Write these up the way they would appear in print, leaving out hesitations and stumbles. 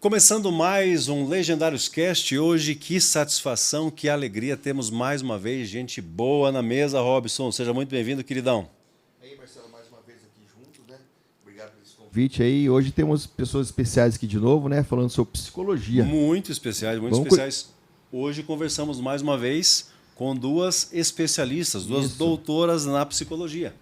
Começando mais um Legendários Cast, hoje que satisfação, que alegria, temos mais uma vez gente boa na mesa, Robson, seja muito bem-vindo, queridão. E aí, Marcelo, mais uma vez aqui junto, né? Obrigado por esse convite aí. Hoje temos pessoas especiais aqui de novo, né? Falando sobre psicologia. Muito especiais, muito especiais. Hoje conversamos mais uma vez com duas especialistas, duas doutoras na psicologia.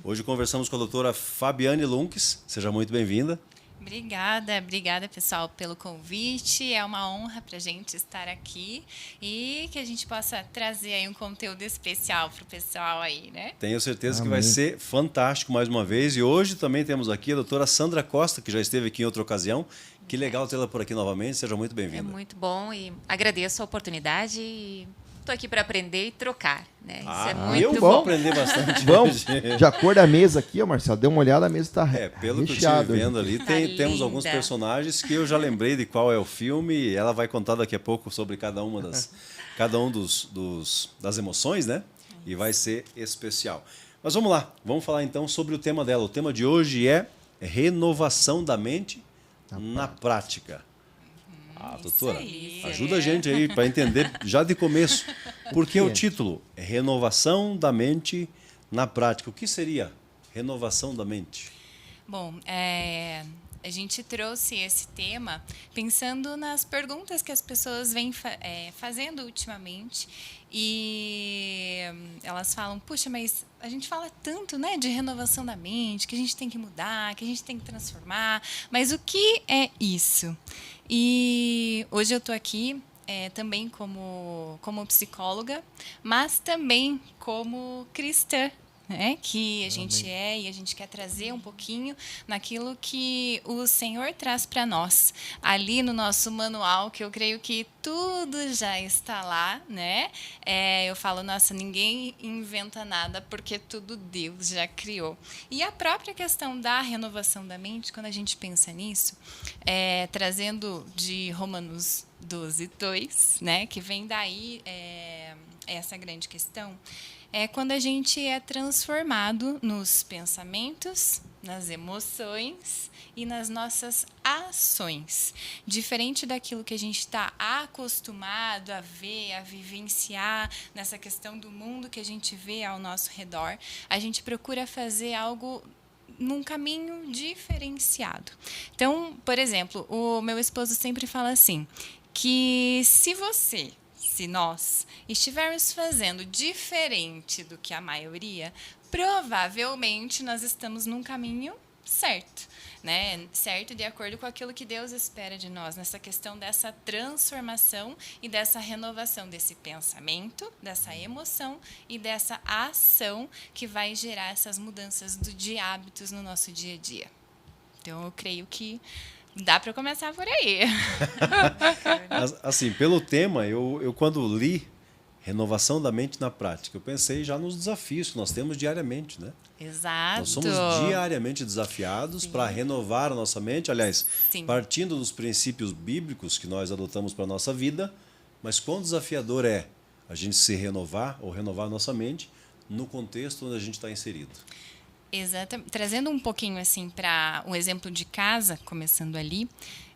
Hoje conversamos com a doutora Fabiane Lunques, seja muito bem-vinda. Obrigada pessoal pelo convite, é uma honra para a gente estar aqui e que a gente possa trazer aí um conteúdo especial para o pessoal aí, né? Tenho certeza que vai ser fantástico mais uma vez e hoje também temos aqui a doutora Sandra Costa, que já esteve aqui em outra ocasião, que legal tê-la por aqui novamente, seja muito bem-vinda. É muito bom e agradeço a oportunidade e estou aqui para aprender e trocar, né? Isso é muito eu bom. vou aprender bastante. Vamos, de acordo com a mesa aqui, ó, Marcelo, dê uma olhada, a mesa está pelo que eu recheada. estive vendo ali, temos alguns personagens que eu já lembrei de qual é o filme, ela vai contar daqui a pouco sobre cada um das emoções, né? E vai ser especial. Mas vamos lá, vamos falar então sobre o tema dela. O tema de hoje é renovação da mente na prática. Doutora, ajuda a gente aí para entender já de começo. Por que o título? Renovação da mente na prática. O que seria renovação da mente? Bom, a gente trouxe esse tema pensando nas perguntas que as pessoas vêm fazendo ultimamente e elas falam, puxa, mas a gente fala tanto, né, de renovação da mente, que a gente tem que mudar, que a gente tem que transformar, mas o que é isso? E hoje eu estou aqui também como psicóloga, mas também como cristã, né, que a gente e a gente quer trazer um pouquinho naquilo que o Senhor traz para nós, ali no nosso manual, que eu creio que tudo já está lá, né? Eu falo, nossa, ninguém inventa nada, porque tudo Deus já criou. E a própria questão da renovação da mente, quando a gente pensa nisso, trazendo de Romanos 12:2, né, que vem daí essa grande questão, é quando a gente é transformado nos pensamentos, nas emoções e nas nossas ações. Diferente daquilo que a gente está acostumado a ver, a vivenciar nessa questão do mundo que a gente vê ao nosso redor, a gente procura fazer algo num caminho diferenciado. Então, por exemplo, o meu esposo sempre fala assim, que se nós estivermos fazendo diferente do que a maioria, provavelmente nós estamos num caminho certo, né? Certo de acordo com aquilo que Deus espera de nós, nessa questão dessa transformação e dessa renovação desse pensamento, dessa emoção e dessa ação que vai gerar essas mudanças de hábitos no nosso dia a dia. Então, eu creio que dá para começar por aí. Assim, pelo tema, eu quando li renovação da mente na prática, eu pensei já nos desafios que nós temos diariamente, né? Exato. Nós somos diariamente desafiados para renovar a nossa mente, aliás, partindo dos princípios bíblicos que nós adotamos para a nossa vida, mas quão desafiador é a gente se renovar ou renovar a nossa mente no contexto onde a gente está inserido. Exatamente. Trazendo um pouquinho assim para um exemplo de casa, começando ali,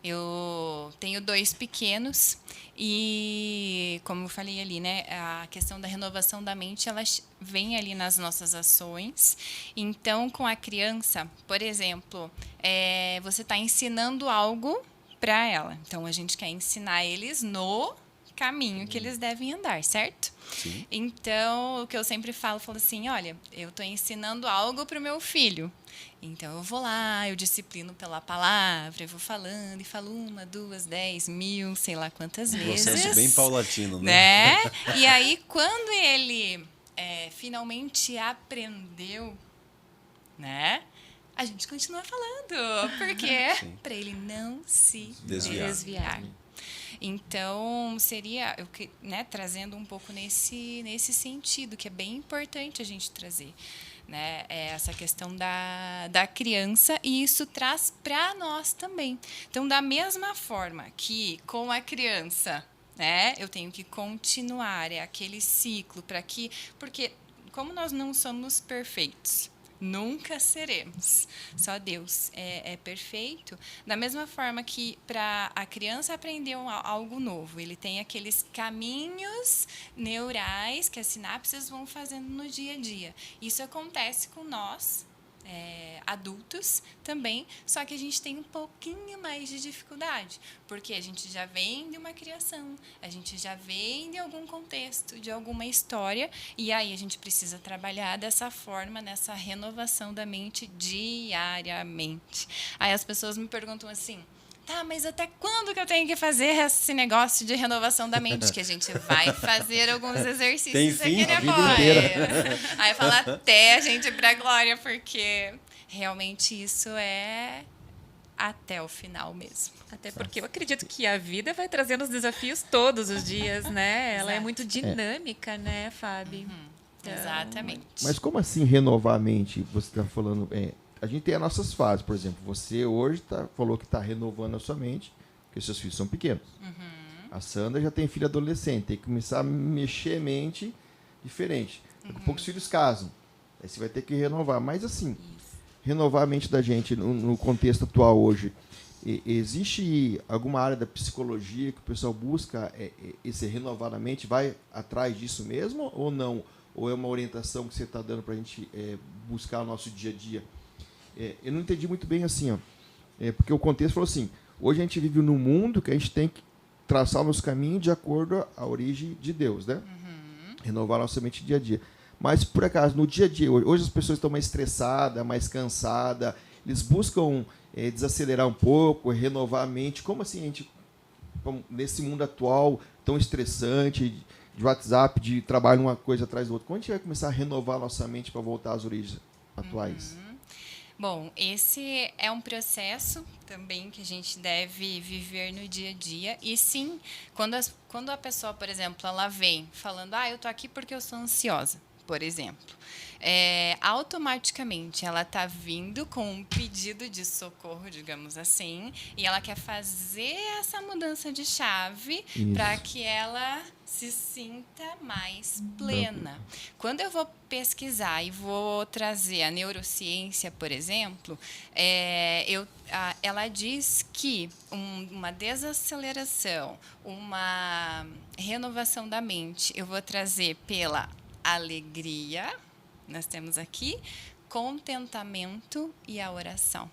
eu tenho 2 pequenos e, como eu falei ali, né, a questão da renovação da mente, ela vem ali nas nossas ações. Então, com a criança, por exemplo, você está ensinando algo para ela. Então, a gente quer ensinar eles no caminho que eles devem andar, certo? Sim. Então, o que eu sempre falo assim, olha, eu estou ensinando algo para o meu filho. Então, eu vou lá, eu disciplino pela palavra, eu vou falando, e falo 1, 2, 10, 1000, sei lá quantas vezes. Processo bem paulatino, né? E aí, quando ele finalmente aprendeu, né? A gente continua falando. Por quê? Para ele não se desviar. Então, seria, né, trazendo um pouco nesse sentido, que é bem importante a gente trazer, né, essa questão da criança, e isso traz para nós também. Então, da mesma forma que com a criança, né, eu tenho que continuar, aquele ciclo, porque como nós não somos perfeitos, Nunca seremos. Só Deus é perfeito. Da mesma forma que para a criança aprender algo novo, ele tem aqueles caminhos neurais que as sinapses vão fazendo no dia a dia. Isso acontece com nós, adultos também, só que a gente tem um pouquinho mais de dificuldade, porque a gente já vem de uma criação, a gente já vem de algum contexto, de alguma história, e aí a gente precisa trabalhar dessa forma, nessa renovação da mente diariamente. Aí as pessoas me perguntam assim: tá, mas até quando que eu tenho que fazer esse negócio de renovação da mente? Que a gente vai fazer alguns exercícios Tem fim? aqui A vida depois. inteira. Aí fala até a gente ir pra glória, porque realmente isso é até o final mesmo. Até porque eu acredito que a vida vai trazendo os desafios todos os dias, né? Ela é Exato. muito dinâmica, né, Fábio? Exatamente. Mas como assim renovar a mente? Você está falando... a gente tem as nossas fases, por exemplo. Você hoje falou que está renovando a sua mente, porque seus filhos são pequenos. A Sandra já tem filho adolescente, tem que começar a mexer a mente diferente. Daqui a pouco os filhos casam. Aí você vai ter que renovar. Mas assim, renovar a mente da gente no contexto atual hoje, existe alguma área da psicologia que o pessoal busca esse renovar a mente? Vai atrás disso mesmo ou não? Ou é uma orientação que você está dando para a gente buscar o nosso dia a dia? Eu não entendi muito bem assim, ó. Porque o contexto falou assim: hoje a gente vive num mundo que a gente tem que traçar o nosso caminho de acordo à origem de Deus, né? Renovar a nossa mente dia a dia. Mas, por acaso, no dia a dia, hoje as pessoas estão mais estressadas, mais cansadas, eles buscam desacelerar um pouco, renovar a mente. Como assim a gente, nesse mundo atual tão estressante, de WhatsApp, de trabalho uma coisa atrás da outra, quando a gente vai começar a renovar a nossa mente para voltar às origens atuais? Bom, esse é um processo também que a gente deve viver no dia a dia. E sim, quando a pessoa, por exemplo, ela vem falando: eu tô aqui porque eu sou ansiosa, por exemplo, automaticamente ela está vindo com um pedido de socorro, digamos assim, e ela quer fazer essa mudança de chave para que ela se sinta mais plena. Quando eu vou pesquisar e vou trazer a neurociência, por exemplo, ela diz que uma desaceleração, uma renovação da mente, eu vou trazer pela alegria, nós temos aqui, contentamento e a oração.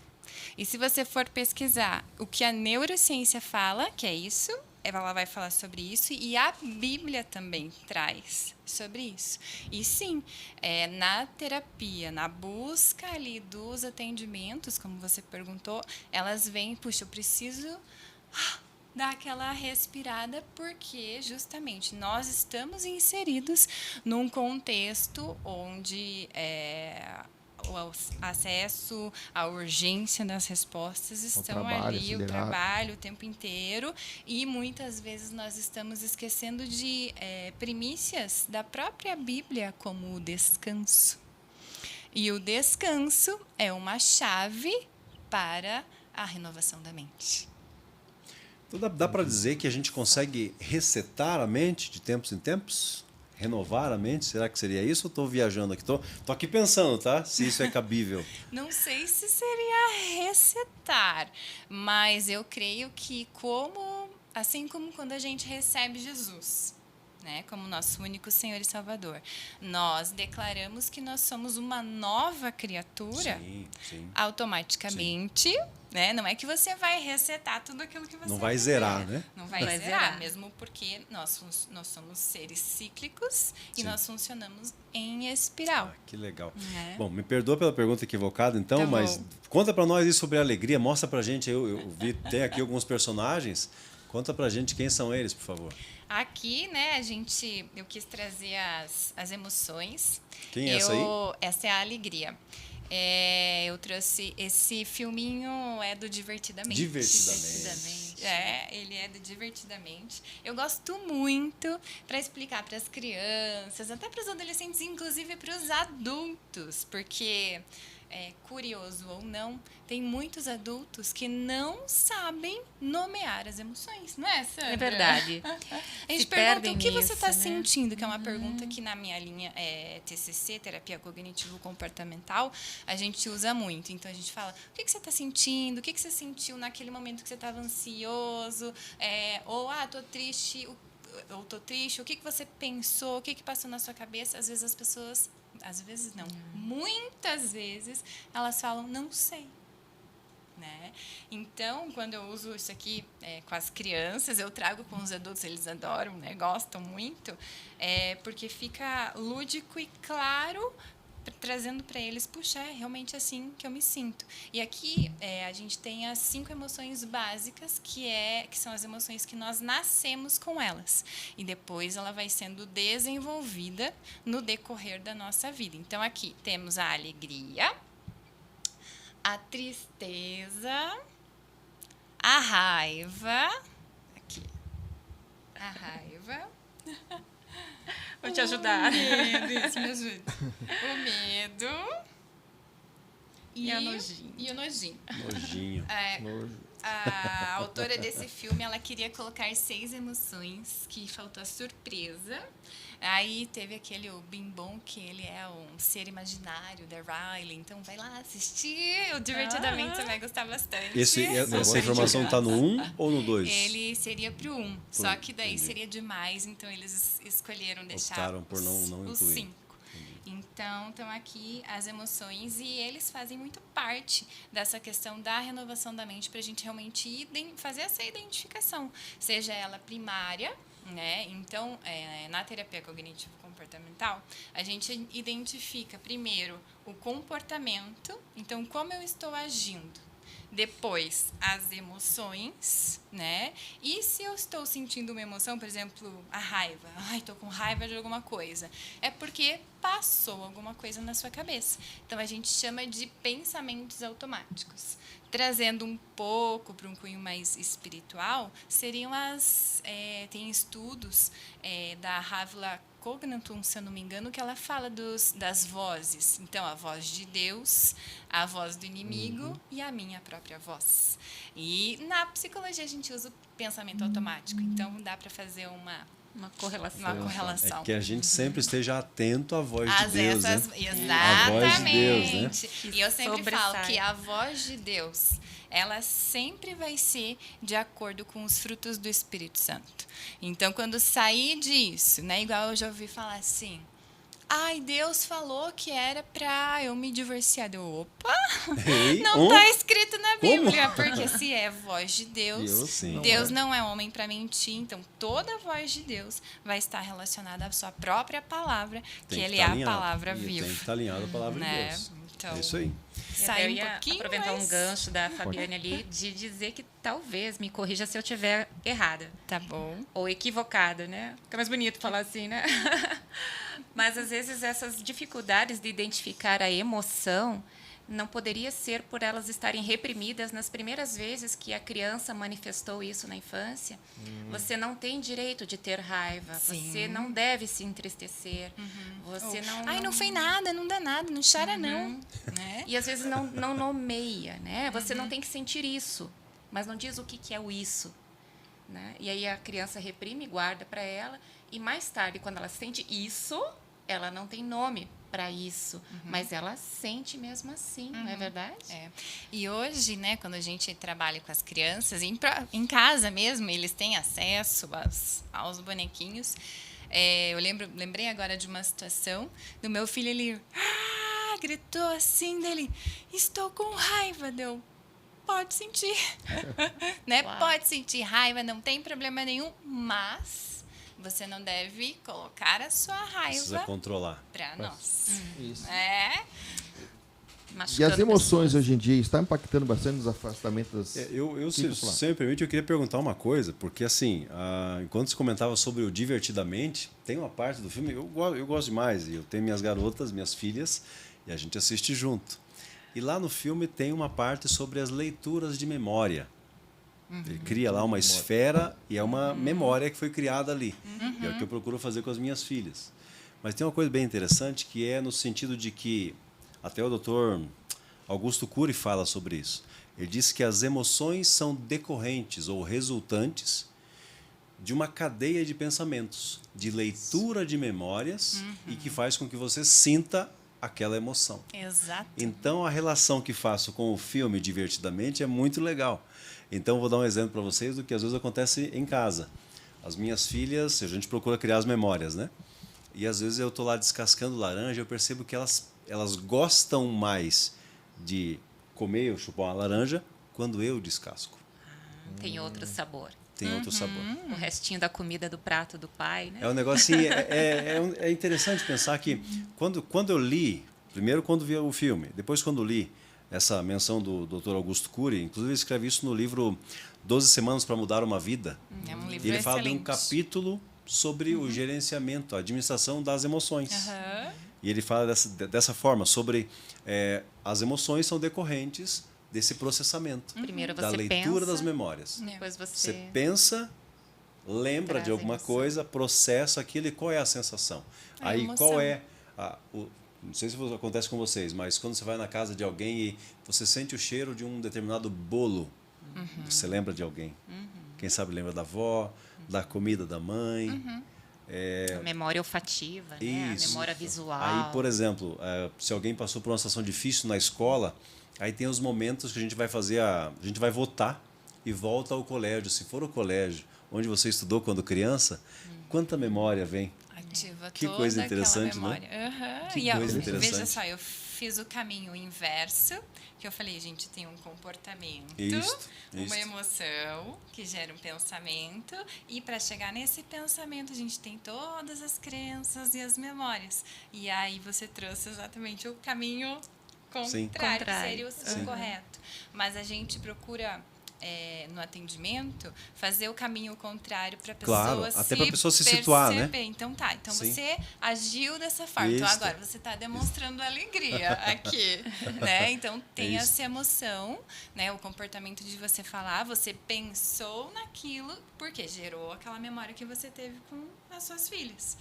E se você for pesquisar o que a neurociência fala, que é isso, ela vai falar sobre isso, e a Bíblia também traz sobre isso. E sim, na terapia, na busca ali dos atendimentos, como você perguntou, elas vêm: puxa, eu preciso dar aquela respirada, porque justamente nós estamos inseridos num contexto onde o acesso, a urgência das respostas estão ali, o trabalho o tempo inteiro, e muitas vezes nós estamos esquecendo de primícias da própria Bíblia, como o descanso. E o descanso é uma chave para a renovação da mente. Então dá para dizer que a gente consegue resetar a mente de tempos em tempos? Renovar a mente? Será que seria isso? Ou estou viajando aqui? Tô aqui pensando, tá? Se isso é cabível. Não sei se seria resetar, mas eu creio que assim como quando a gente recebe Jesus, né, como nosso único Senhor e Salvador, nós declaramos que nós somos uma nova criatura, sim. Automaticamente, sim. Né? Não é que você vai resetar tudo aquilo que você não vai zerar, né? Não vai zerar, mesmo porque nós somos seres cíclicos, sim. E nós funcionamos em espiral. Que legal. Bom, me perdoa pela pergunta equivocada, então, tá, mas conta para nós isso sobre a alegria, mostra pra gente, eu vi, tem aqui alguns personagens, conta pra gente quem são eles, por favor. Aqui, né, eu quis trazer as emoções. Quem é essa aí? Essa é a alegria. Eu trouxe esse filminho, do Divertidamente. Divertidamente. Ele é do Divertidamente. Eu gosto muito para explicar para as crianças, até para os adolescentes, inclusive para os adultos, porque curioso ou não, tem muitos adultos que não sabem nomear as emoções, não é, Sandra? É verdade. A gente Se pergunta perdem o que você nisso, está né? sentindo, que é uma pergunta que na minha linha TCC, Terapia Cognitivo-Comportamental, a gente usa muito. Então, a gente fala, o que você está sentindo? O que você sentiu naquele momento que você estava ansioso? Ou, estou triste, ou tô triste, o que você pensou, o que passou na sua cabeça? Às vezes as pessoas, às vezes não, muitas vezes elas falam, não sei. Né? Então, quando eu uso isso aqui com as crianças, eu trago com os adultos, eles adoram, né? Gostam muito, porque fica lúdico e claro, trazendo para eles, puxa, é realmente assim que eu me sinto. E aqui a gente tem as 5 emoções básicas, que são as emoções que nós nascemos com elas. E depois ela vai sendo desenvolvida no decorrer da nossa vida. Então, aqui temos a alegria, a tristeza, a raiva. Aqui. A raiva. Vou te ajudar. O medo, isso me ajuda. O medo. E o nojinho. E o nojinho. Nojinho. Nojo. A autora desse filme, ela queria colocar 6 emoções, que faltou a surpresa. Aí teve aquele o Bim Bom, que ele é um ser imaginário da Riley. Então vai lá assistir. O Divertidamente você vai gostar bastante. Essa informação está no 1 ou no 2? Ele seria pro 1. Só que daí seria demais, então eles escolheram deixar Optaram por não os incluir. 5. Então, estão aqui as emoções e eles fazem muito parte dessa questão da renovação da mente para a gente realmente fazer essa identificação, seja ela primária, né? Então, na terapia cognitivo-comportamental, a gente identifica primeiro o comportamento, então como eu estou agindo. Depois, as emoções, né? E se eu estou sentindo uma emoção, por exemplo, a raiva. Ai, estou com raiva de alguma coisa. É porque passou alguma coisa na sua cabeça. Então, a gente chama de pensamentos automáticos. Trazendo um pouco para um cunho mais espiritual, seriam tem estudos da Havila Cognitum, se eu não me engano, que ela fala das vozes. Então, a voz de Deus, a voz do inimigo e a minha própria voz. E na psicologia a gente usa o pensamento automático. Então, dá para fazer uma correlação. É que a gente sempre esteja atento à voz de Às Deus, essas, né? exatamente. A voz de Deus, né? E eu sempre falo Sobressai. que a voz de Deus, ela sempre vai ser de acordo com os frutos do Espírito Santo. Então, quando sair disso, né, igual eu já ouvi falar assim, ai, Deus falou que era para eu me divorciar. Opa! Ei, Não está escrito na Bíblia, porque se é voz de Deus, Sim. Deus não é homem para mentir. Então, toda voz de Deus vai estar relacionada à sua própria palavra, que ele é a palavra viva. Tem que estar alinhado à palavra de Deus. Então, É isso aí. sai Eu um ia pouquinho, aproveitar mas um gancho da Fabiane ali de dizer que talvez me corrija se eu estiver errada. tá bom. Ou equivocada, né? Fica mais bonito falar assim, né? Mas, às vezes, essas dificuldades de identificar a emoção não poderia ser por elas estarem reprimidas nas primeiras vezes que a criança manifestou isso na infância. Você não tem direito de ter raiva. Sim. Você não deve se entristecer. Você não... Ai, não foi nada, não dá nada, não chora não. Né? E, às vezes, não nomeia, né? Você não tem que sentir isso, mas não diz o que é o isso. Né? E aí a criança reprime, guarda para ela, e mais tarde, quando ela sente isso, ela não tem nome para isso, mas ela sente mesmo assim, não é verdade? E hoje, né, quando a gente trabalha com as crianças, em casa mesmo, eles têm acesso aos bonequinhos. Eu lembrei agora de uma situação do meu filho, ele gritou assim dele, estou com raiva, deu. Pode sentir, né? Pode sentir raiva, não tem problema nenhum, mas você não deve colocar a sua Precisa raiva controlar. para nós. Isso. E Machucando as emoções pessoas. hoje em dia estão impactando bastante nos afastamentos das... Se me permite, eu queria perguntar uma coisa, porque assim, enquanto você comentava sobre o Divertidamente, tem uma parte do filme, eu gosto demais, e eu tenho minhas garotas, minhas filhas, e a gente assiste junto. E lá no filme tem uma parte sobre as leituras de memória. Ele cria lá uma esfera e é uma memória que foi criada ali. E é o que eu procuro fazer com as minhas filhas. Mas tem uma coisa bem interessante que é no sentido de que até o doutor Augusto Cury fala sobre isso. Ele diz que as emoções são decorrentes ou resultantes de uma cadeia de pensamentos, de leitura de memórias e que faz com que você sinta aquela emoção. Exato. Então, a relação que faço com o filme Divertidamente é muito legal. Então, vou dar um exemplo para vocês do que às vezes acontece em casa. As minhas filhas, a gente procura criar as memórias, né? E às vezes eu estou lá descascando laranja, eu percebo que elas gostam mais de comer ou chupar uma laranja quando eu descasco. Tem outro sabor. Tem outro sabor. O restinho da comida do prato do pai, né? É um negócio assim, é interessante pensar que quando eu li, primeiro quando vi o filme, depois quando li essa menção do Dr. Augusto Cury, inclusive ele escreve isso no livro 12 Semanas para Mudar uma Vida. É um livro E ele fala de um excelente. capítulo sobre o gerenciamento, a administração das emoções. E ele fala dessa forma, sobre as emoções são decorrentes desse processamento, Primeiro da você leitura pensa, das memórias. depois Você você... pensa, lembra traz de a alguma emoção. coisa, processa aquilo e qual é a sensação. Aí emoção. qual é não sei se acontece com vocês, mas quando você vai na casa de alguém e você sente o cheiro de um determinado bolo, você lembra de alguém. Quem sabe lembra da avó, da comida da mãe. A memória olfativa, né? A Isso. memória visual. Aí, por exemplo, se alguém passou por uma situação difícil na escola, aí tem os momentos que a gente vai a gente vai votar e volta ao colégio. Se for o colégio onde você estudou quando criança, quanta memória vem? Ativa Que toda coisa aquela interessante, né? memória. Aham. Que E coisa veja interessante. só, eu fiz o caminho inverso, que eu falei, gente, tem um comportamento, Isto. uma emoção que gera um pensamento, e para chegar nesse pensamento a gente tem todas as crenças e as memórias. E aí você trouxe exatamente o caminho Sim. contrário, que seria o Sim. correto. Mas a gente procura no atendimento fazer o caminho contrário para a pessoa Claro, até pra pessoa se perceber. situar, né? Então tá, então Sim. você agiu dessa forma. Então Isto. agora você está demonstrando alegria aqui, né? Então tem Isto. essa emoção, né? O comportamento de você falar, você pensou naquilo porque gerou aquela memória que você teve com as suas filhas,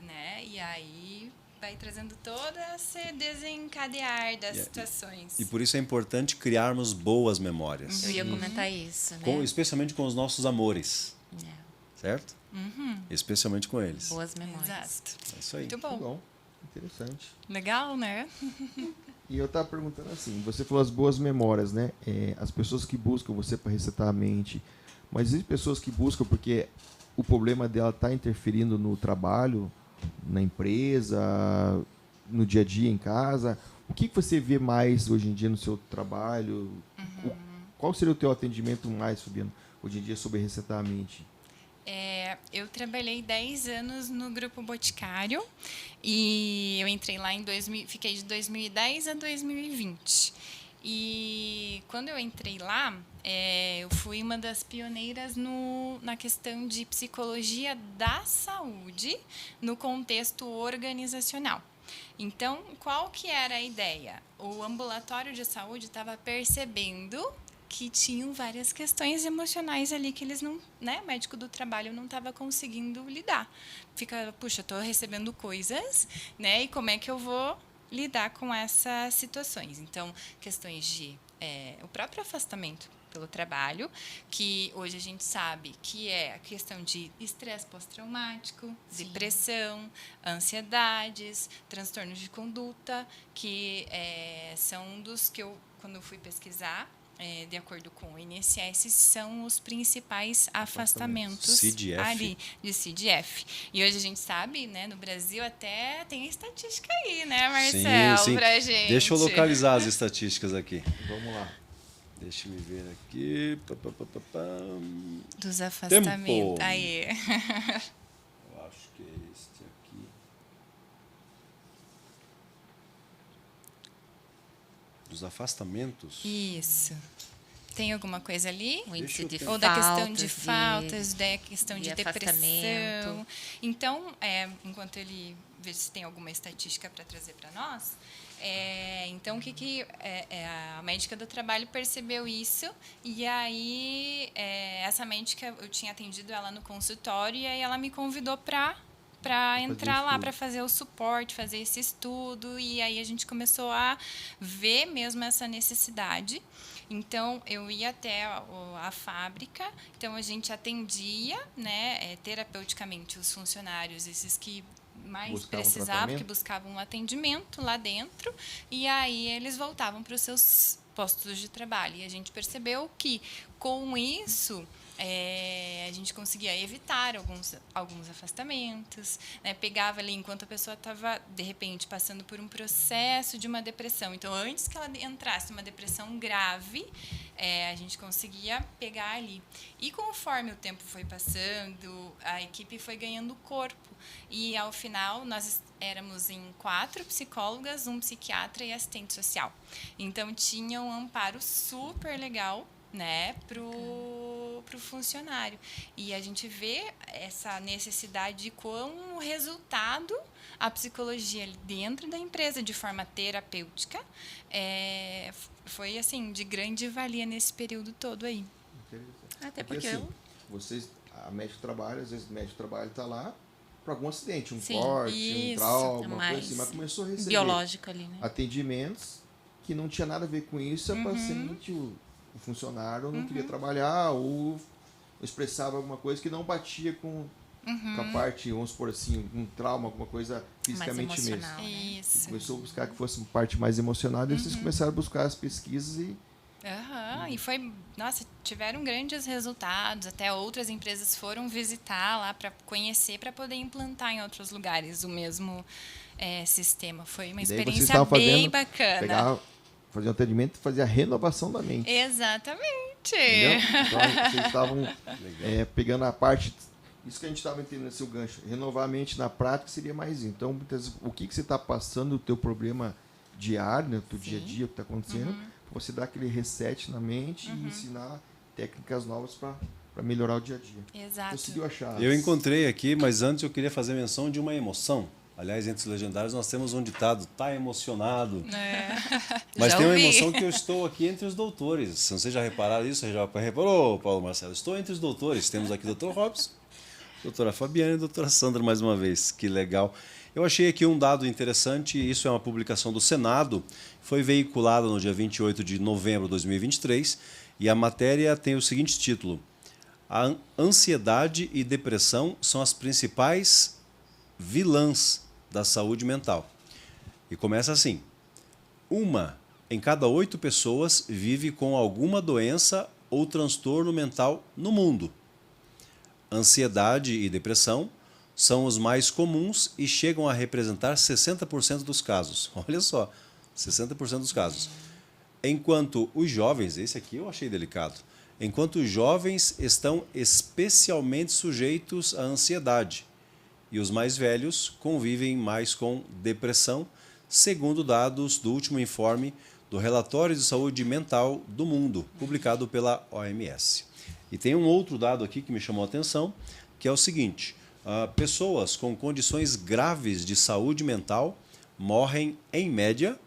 né? E aí vai trazendo todo esse desencadear das situações. E por isso é importante criarmos boas memórias, Eu ia comentar isso, né? especialmente com os nossos amores, É. certo? Especialmente com eles. Boas memórias. Exato. É isso aí. Muito Tá bom. bom, interessante. Legal, né? E eu tava perguntando assim, você falou as boas memórias, né? As pessoas que buscam você para resetar a mente, mas existem pessoas que buscam porque o problema dela está interferindo no trabalho, na empresa, no dia a dia em casa. O que você vê mais hoje em dia no seu trabalho? Qual seria o teu atendimento mais, Fabiano, hoje em dia sobre resetar a mente? Eu trabalhei 10 anos no Grupo Boticário e eu entrei lá fiquei de 2010 a 2020. E quando eu entrei lá, eu fui uma das pioneiras na questão de psicologia da saúde no contexto organizacional. Então, qual que era a ideia? O ambulatório de saúde estava percebendo que tinham várias questões emocionais ali que eles não, né, o médico do trabalho não estava conseguindo lidar. Fica, puxa, estou recebendo coisas, né, e como é que eu vou lidar com essas situações? Então, questões de o próprio afastamento pelo trabalho, que hoje a gente sabe que é a questão de estresse pós-traumático, depressão, ansiedades, transtornos de conduta, que são dos que eu, quando fui pesquisar, de acordo com o INSS, são os principais afastamentos CDF. ali, de CDF. E hoje a gente sabe, né, no Brasil até tem estatística aí, né, Marcelo, sim. pra gente. Deixa eu localizar as estatísticas aqui. Vamos lá. Deixa eu ver aqui. Dos afastamentos. Tempo. Aí. Eu acho que é este aqui. Dos afastamentos. Isso. Tem alguma coisa ali? O índice de Ou da questão de faltas, faltas, da questão de depressão. afastamento. Então, enquanto ele vê se tem alguma estatística para trazer para nós, então a médica do trabalho percebeu isso, e aí essa médica, eu tinha atendido ela no consultório, e aí ela me convidou para para entrar lá estudo. para fazer o suporte, fazer esse estudo, e aí a gente começou a ver mesmo essa necessidade. Então, eu ia até a fábrica, então a gente atendia, né, terapeuticamente os funcionários, esses que mais Buscavam precisavam, que tratamento? buscavam um atendimento lá dentro, e aí eles voltavam para os seus postos de trabalho. E a gente percebeu que, com isso, a gente conseguia evitar alguns afastamentos, né? Pegava ali enquanto a pessoa estava, de repente, passando por um processo de uma depressão. Então, antes que ela entrasse numa depressão grave, a gente conseguia pegar ali. E conforme o tempo foi passando, a equipe foi ganhando corpo. E, ao final, nós éramos em 4 psicólogas, um psiquiatra e assistente social. Então, tinha um amparo super legal, né, pro funcionário. E a gente vê essa necessidade de como resultado a psicologia ali dentro da empresa de forma terapêutica foi assim de grande valia nesse período todo aí. Até Porque porque assim, vocês, a médico trabalho, às vezes o médico trabalho está lá para algum acidente, um Sim, corte, um isso, trauma, uma mais coisa assim, mas começou a receber biológico ali, né? atendimentos que não tinha nada a ver com isso, a paciente, o funcionário não queria trabalhar ou expressava alguma coisa que não batia com a parte, vamos supor assim, um trauma, alguma coisa fisicamente mesmo. emocional. Né? Isso. Começou a buscar que fosse uma parte mais emocional, e vocês começaram a buscar as pesquisas e Aham, e foi, nossa, tiveram grandes resultados, até outras empresas foram visitar lá para conhecer, para poder implantar em outros lugares o mesmo sistema. Foi uma E daí vocês experiência estavam bem fazendo, bacana. fazia um atendimento e fazia a renovação da mente. Exatamente. Entendeu? Então, vocês estavam pegando a parte. Isso que a gente estava entendendo nesse gancho. Renovar a mente na prática seria mais isso. Então, muitas vezes, o que você está passando, o teu problema diário, né, o teu dia a dia, o que está acontecendo, você dar aquele reset na mente e ensinar técnicas novas para melhorar o dia a dia. Exato. Conseguiu achar? Eu encontrei aqui, mas antes eu queria fazer menção de uma emoção. Aliás, entre os legendários nós temos um ditado, tá emocionado. Mas Já tem uma ouvi. emoção que eu estou aqui entre os doutores. Se vocês já repararam isso, você já reparou, Paulo Marcelo? Estou entre os doutores. Temos aqui o Dr. Robson, doutora Fabiana e a doutora Sandra mais uma vez. Que legal. Eu achei aqui um dado interessante, isso é uma publicação do Senado, foi veiculada no dia 28 de novembro de 2023, e a matéria tem o seguinte título: a ansiedade e depressão são as principais vilãs da saúde mental. E começa assim: 1 em cada 8 pessoas vive com alguma doença ou transtorno mental no mundo. Ansiedade e depressão são os mais comuns e chegam a representar 60% dos casos. Olha só, 60% dos casos. Enquanto os jovens, esse aqui eu achei delicado, enquanto os jovens estão especialmente sujeitos à ansiedade e os mais velhos convivem mais com depressão, segundo dados do último informe do Relatório de Saúde Mental do Mundo, publicado pela OMS. E tem um outro dado aqui que me chamou a atenção, que é o seguinte: pessoas com condições graves de saúde mental morrem, em média,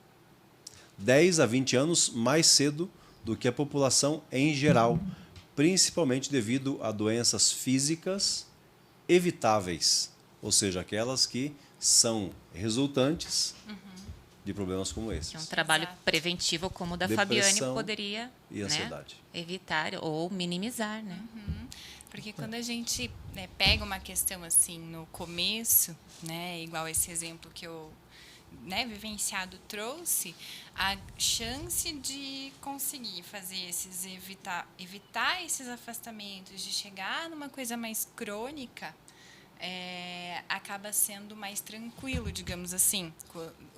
10 a 20 anos mais cedo do que a população em geral, principalmente devido a doenças físicas evitáveis, ou seja, aquelas que são resultantes de problemas como esses. Que é um trabalho Exato. preventivo como o da Depressão Fabiane poderia, e ansiedade. evitar ou minimizar, né? Porque quando a gente pega uma questão assim no começo, né, igual esse exemplo que eu vivenciado trouxe, a chance de conseguir fazer evitar esses afastamentos, de chegar numa coisa mais crônica, acaba sendo mais tranquilo, digamos assim,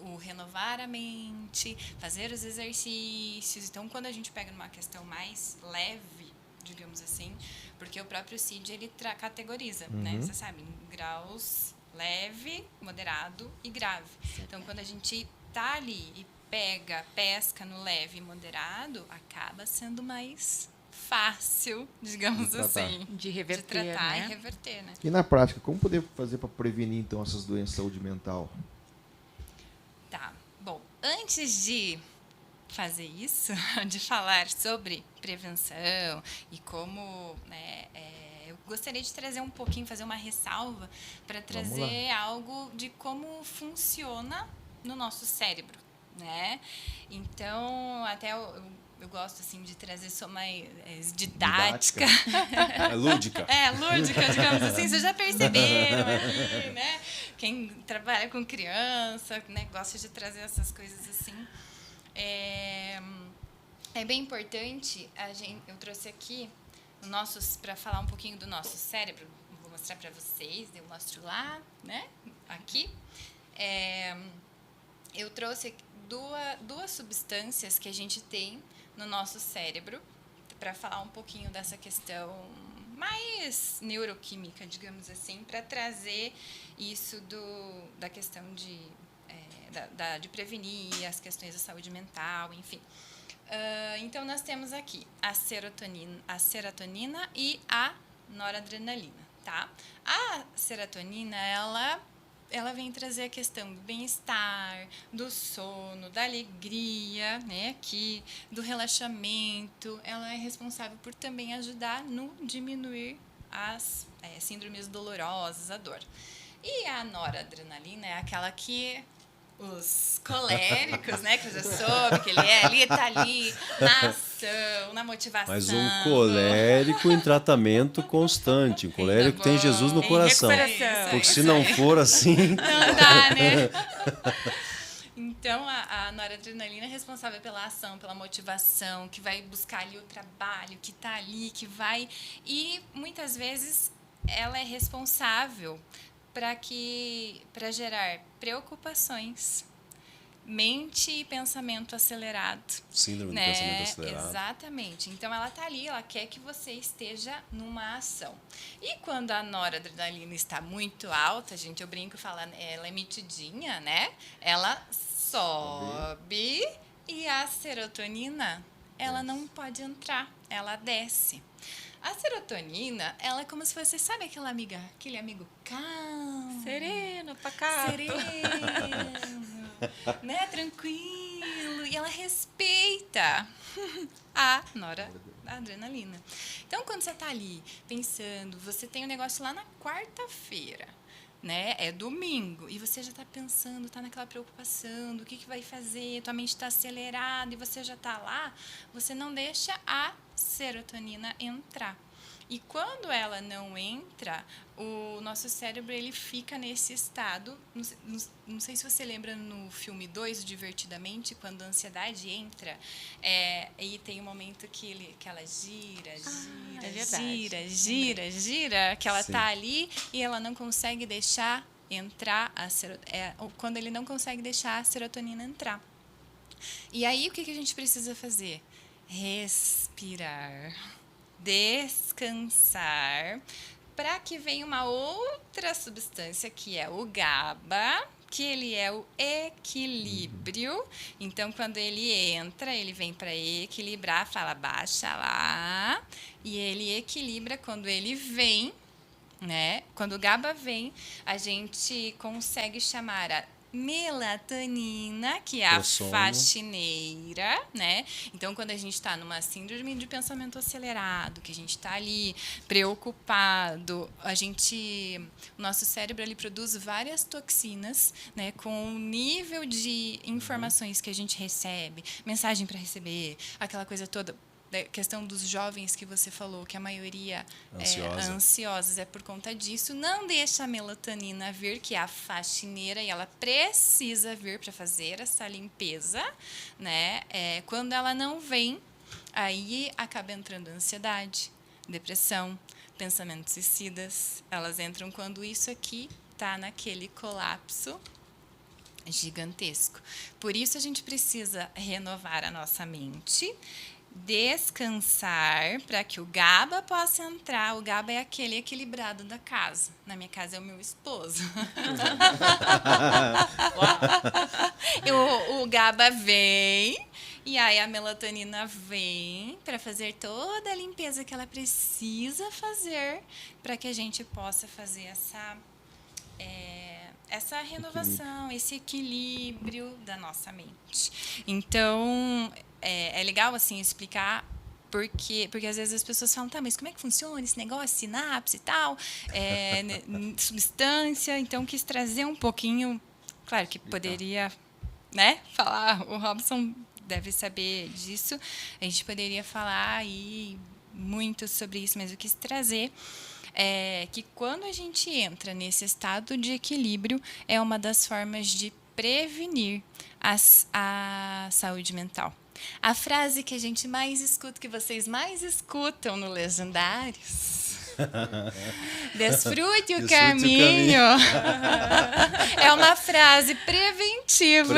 o renovar a mente, fazer os exercícios. Então, quando a gente pega numa questão mais leve, digamos assim, porque o próprio CID ele categoriza, né? Você sabe, em graus leve, moderado e grave. Então, quando a gente tá ali e pesca no leve e moderado, acaba sendo mais fácil, digamos De tratar. assim, De reverter, tratar né? e reverter, né? E na prática, como poder fazer para prevenir então essas doenças de saúde mental? Tá. Bom, antes de fazer isso, de falar sobre prevenção e como eu gostaria de trazer um pouquinho, fazer uma ressalva para trazer algo de como funciona no nosso cérebro, né? Então, até eu gosto assim de trazer só mais didática. É lúdica. Lúdica, digamos assim. Vocês já perceberam aqui, né? Quem trabalha com criança, né, gosta de trazer essas coisas assim. É bem importante, eu trouxe aqui para falar um pouquinho do nosso cérebro. Vou mostrar para vocês, eu mostro lá, né? Aqui. Eu trouxe duas substâncias que a gente tem no nosso cérebro para falar um pouquinho dessa questão mais neuroquímica, digamos assim, para trazer isso da questão de prevenir as questões da saúde mental, enfim. Então, nós temos aqui a serotonina e a noradrenalina, tá? A serotonina, ela vem trazer a questão do bem-estar, do sono, da alegria, né, aqui, do relaxamento. Ela é responsável por também ajudar no diminuir as síndromes dolorosas, a dor. E a noradrenalina é aquela que os coléricos, né, que eu já soube que ele tá ali na ação, na motivação. Mas um colérico em tratamento constante. Um colérico tem Jesus no coração. Porque se não for assim... Não dá, né? Então, a noradrenalina é responsável pela ação, pela motivação, que vai buscar ali o trabalho, que está ali, que vai... E, muitas vezes, ela é responsável para gerar preocupações, mente e pensamento acelerado. Síndrome né? de pensamento acelerado. Exatamente. Então, ela está ali, ela quer que você esteja numa ação. E quando a noradrenalina está muito alta, gente, eu brinco falando, ela é metidinha, né? Ela sobe e a serotonina, ela não pode entrar, ela desce. A serotonina, ela é como se fosse, sabe aquele amigo calmo, sereno, pacato, né, tranquilo, e ela respeita a noradrenalina. Então, quando você está ali pensando, você tem um negócio lá na quarta-feira, né? É domingo, e você já está pensando, está naquela preocupação do que vai fazer, tua mente está acelerada e você já está lá, você não deixa a serotonina entrar. E quando ela não entra, o nosso cérebro ele fica nesse estado. Não sei se você lembra no filme 2, Divertidamente, quando a ansiedade entra, e tem um momento que ela gira, que ela está ali e ela não consegue deixar entrar quando ele não consegue deixar a serotonina entrar. E aí, o que a gente precisa fazer? Respirar, descansar, para que venha uma outra substância que é o GABA, que ele é o equilíbrio. Então, quando ele entra, ele vem para equilibrar, fala baixa lá, e ele equilibra. Quando ele vem, né? Quando o GABA vem, a gente consegue chamar a melatonina, que é a faxineira, né? Então, quando a gente está numa síndrome de pensamento acelerado, que a gente está ali preocupado, o nosso cérebro ele produz várias toxinas, né? Com o nível de informações que a gente recebe, mensagem para receber, aquela coisa toda. Questão dos jovens que você falou, que a maioria ansiosos é por conta disso. Não deixa a melatonina vir, que é a faxineira, e ela precisa vir para fazer essa limpeza, né? Quando ela não vem, aí acaba entrando ansiedade, depressão, pensamentos suicidas. Elas entram quando isso aqui está naquele colapso gigantesco. Por isso a gente precisa renovar a nossa mente, descansar para que o GABA possa entrar. O GABA é aquele equilibrado da casa. Na minha casa é o meu esposo. O GABA vem e aí a melatonina vem para fazer toda a limpeza que ela precisa fazer para que a gente possa fazer essa renovação, esse equilíbrio da nossa mente. Então, é legal assim explicar Porque às vezes as pessoas falam, tá, mas como é que funciona esse negócio, sinapse e tal, substância, então quis trazer um pouquinho, claro que poderia, né, falar, o Robson deve saber disso, a gente poderia falar aí muito sobre isso, mas eu quis trazer que quando a gente entra nesse estado de equilíbrio, é uma das formas de prevenir a saúde mental. A frase que a gente mais escuta, que vocês mais escutam no Legendários, desfrute o caminho, é uma frase preventiva.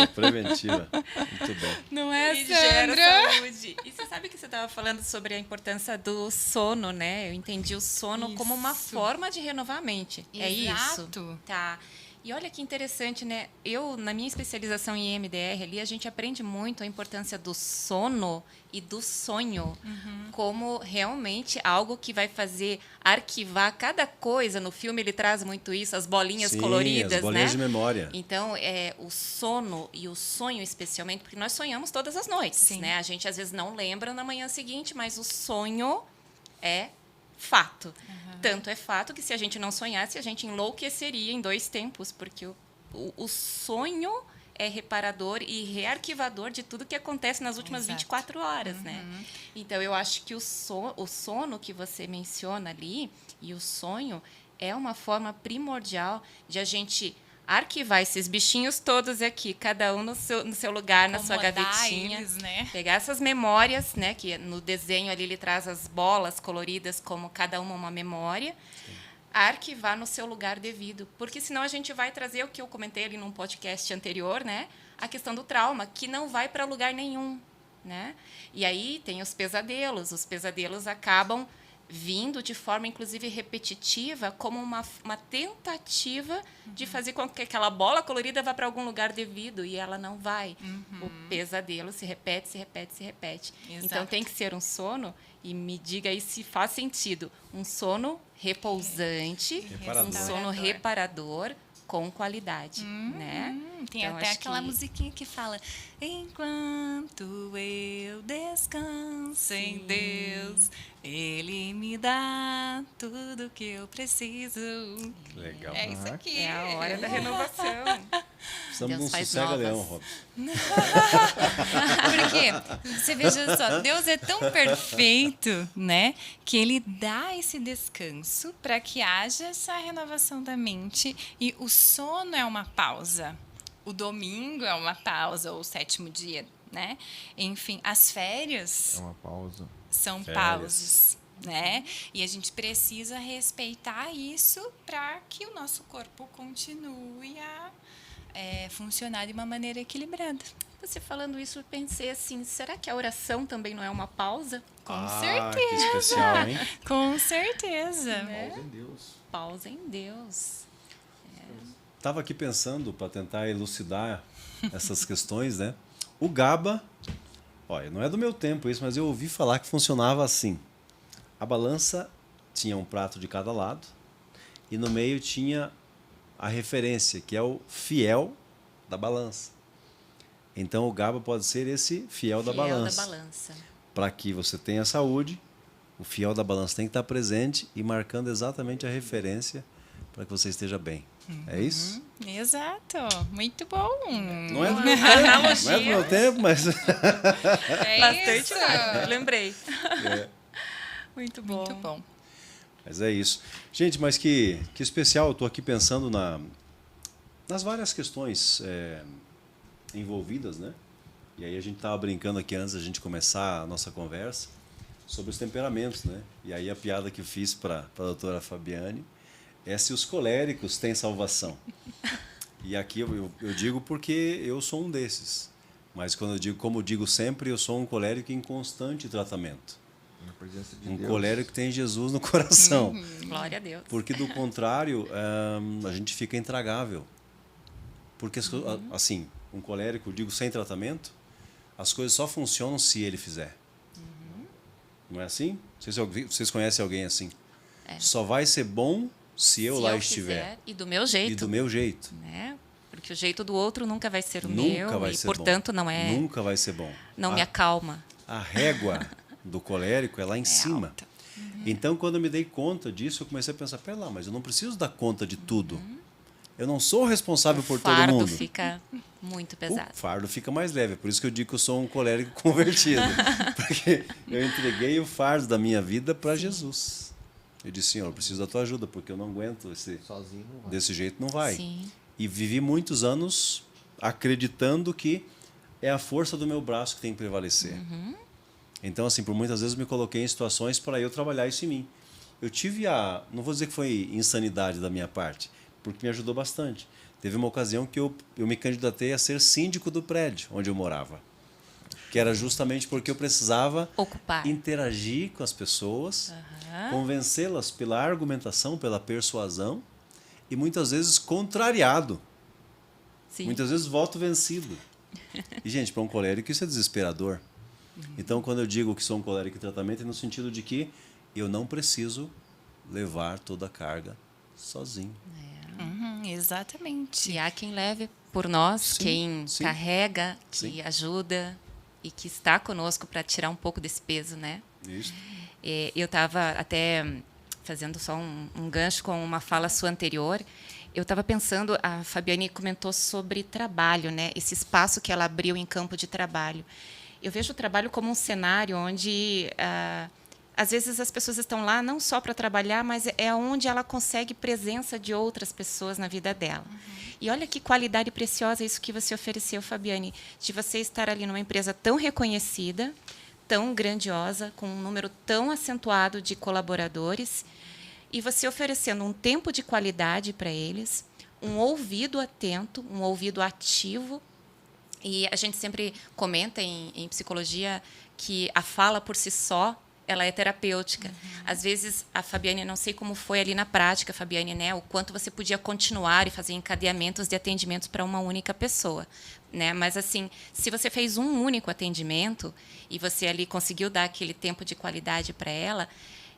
Preventiva. Muito bom. Não é, E gera Sandra? saúde. E você sabe que você estava falando sobre a importância do sono, né? Eu entendi o sono como uma Isso. forma de renovar a mente. É isso? Exato. Tá. E olha que interessante, né? Eu, na minha especialização em EMDR, ali a gente aprende muito a importância do sono e do sonho como realmente algo que vai fazer arquivar cada coisa. No filme ele traz muito isso, as bolinhas Sim, coloridas, as bolinhas né? de memória. Então, o sono e o sonho especialmente, porque nós sonhamos todas as noites, Sim. né? A gente às vezes não lembra na manhã seguinte, mas o sonho é fato. Tanto é fato que se a gente não sonhasse, a gente enlouqueceria em 2 tempos, porque o sonho é reparador e rearquivador de tudo que acontece nas últimas Exato. 24 horas, né? Então, eu acho que o sono que você menciona ali e o sonho é uma forma primordial de a gente arquivar esses bichinhos todos aqui, cada um no seu lugar, na sua Acomodar gavetinha. eles, né? Pegar essas memórias, né, que no desenho ali ele traz as bolas coloridas como cada uma memória, arquivar no seu lugar devido, porque senão a gente vai trazer o que eu comentei ali num podcast anterior, né, a questão do trauma, que não vai para lugar nenhum, né? E aí tem os pesadelos acabam vindo de forma, inclusive, repetitiva, como uma tentativa de fazer com que aquela bola colorida vá para algum lugar devido, e ela não vai. O pesadelo se repete, se repete, se repete. Exato. Então, tem que ser um sono, e me diga aí se faz sentido, um sono repousante, Reparador. um sono reparador com qualidade, né? Tem Então, até acho aquela que- musiquinha que fala: enquanto eu descanso em Deus, Ele me dá tudo que eu preciso. Legal. É isso aqui. É a hora da renovação. Precisamos de um Deus faz sossega-leão, novas. Robson. Porque você veja só, Deus é tão perfeito, né, que Ele dá esse descanso para que haja essa renovação da mente, e o sono é uma pausa, o domingo é uma pausa, ou o 7º dia, né? Enfim, as férias É uma pausa. são Férias. pausas, né? E a gente precisa respeitar isso para que o nosso corpo continue a funcionar de uma maneira equilibrada. Você falando isso, eu pensei assim, será que a oração também não é uma pausa? Com Que certeza. especial, hein? Com certeza. Pausa em Deus. Pausa em Deus. Estava aqui pensando para tentar elucidar essas questões, né? O GABA, olha, não é do meu tempo isso, mas eu ouvi falar que funcionava assim. A balança tinha um prato de cada lado e no meio tinha a referência, que é o fiel da balança. Então o GABA pode ser esse fiel da balança. da balança. Para que você tenha saúde, o fiel da balança tem que estar presente e marcando exatamente a referência para que você esteja bem. É isso? Exato. Muito bom. Não é do meu tempo, não é do meu tempo, mas É Bastante isso. rápido, lembrei. É. Muito bom. Muito bom. Mas é isso. Gente, mas que especial. Eu estou aqui pensando nas várias questões envolvidas, né? E aí a gente estava brincando aqui antes da gente começar a nossa conversa sobre os temperamentos, né? E aí a piada que eu fiz para a doutora Fabiane é se os coléricos têm salvação. E aqui eu digo porque eu sou um desses. Mas quando eu digo, como eu digo sempre, eu sou um colérico em constante tratamento. Na presença de Um Deus. colérico que tem Jesus no coração. Glória a Deus. Porque, do contrário, a gente fica intragável. Porque, assim, um colérico, eu digo, sem tratamento, as coisas só funcionam se ele fizer. Não é assim? Não sei se vocês conhecem alguém assim. Só vai ser bom se eu lá estiver. Fizer, e do meu jeito. E do meu jeito. Né? Porque o jeito do outro nunca vai ser o Nunca meu. vai E, ser portanto, bom. não é. Nunca vai ser bom. Não me acalma. A régua do colérico é lá em cima. alta. Então, quando eu me dei conta disso, eu comecei a pensar, pera lá, mas eu não preciso dar conta de tudo. Eu não sou responsável por todo fardo mundo. fica muito pesado. O fardo fica mais leve. É por isso que eu digo que eu sou um colérico convertido. Porque eu entreguei o fardo da minha vida para Jesus. Eu disse, Senhor, eu preciso da tua ajuda, porque eu não aguento Sozinho não vai. desse jeito, não vai. Sim. E vivi muitos anos acreditando que é a força do meu braço que tem que prevalecer. Então, assim, por muitas vezes eu me coloquei em situações para eu trabalhar isso em mim. Eu tive não vou dizer que foi insanidade da minha parte, porque me ajudou bastante. Teve uma ocasião que eu me candidatei a ser síndico do prédio onde eu morava, que era justamente porque eu precisava Ocupar. interagir com as pessoas, convencê-las pela argumentação, pela persuasão, e muitas vezes contrariado. Sim. Muitas vezes voto vencido. E, gente, para um colérico isso é desesperador. Então, quando eu digo que sou um colérico em tratamento, é no sentido de que eu não preciso levar toda a carga sozinho. Exatamente. E há quem leve por nós, Sim, quem sim. carrega, que Sim. ajuda e que está conosco para tirar um pouco desse peso, né? Isso. Eu estava até fazendo só um gancho com uma fala sua anterior. Eu estava pensando, a Fabiane comentou sobre trabalho, né? Esse espaço que ela abriu em campo de trabalho. Eu vejo o trabalho como um cenário onde, às vezes, as pessoas estão lá não só para trabalhar, mas é onde ela consegue presença de outras pessoas na vida dela. E olha que qualidade preciosa isso que você ofereceu, Fabiane, de você estar ali numa empresa tão reconhecida, tão grandiosa, com um número tão acentuado de colaboradores, e você oferecendo um tempo de qualidade para eles, um ouvido atento, um ouvido ativo. E a gente sempre comenta em psicologia que a fala por si só ela é terapêutica. Às vezes, a Fabiane, não sei como foi ali na prática, Fabiane, né, o quanto você podia continuar e fazer encadeamentos de atendimentos para uma única pessoa, né? Mas assim, se você fez um único atendimento e você ali conseguiu dar aquele tempo de qualidade para ela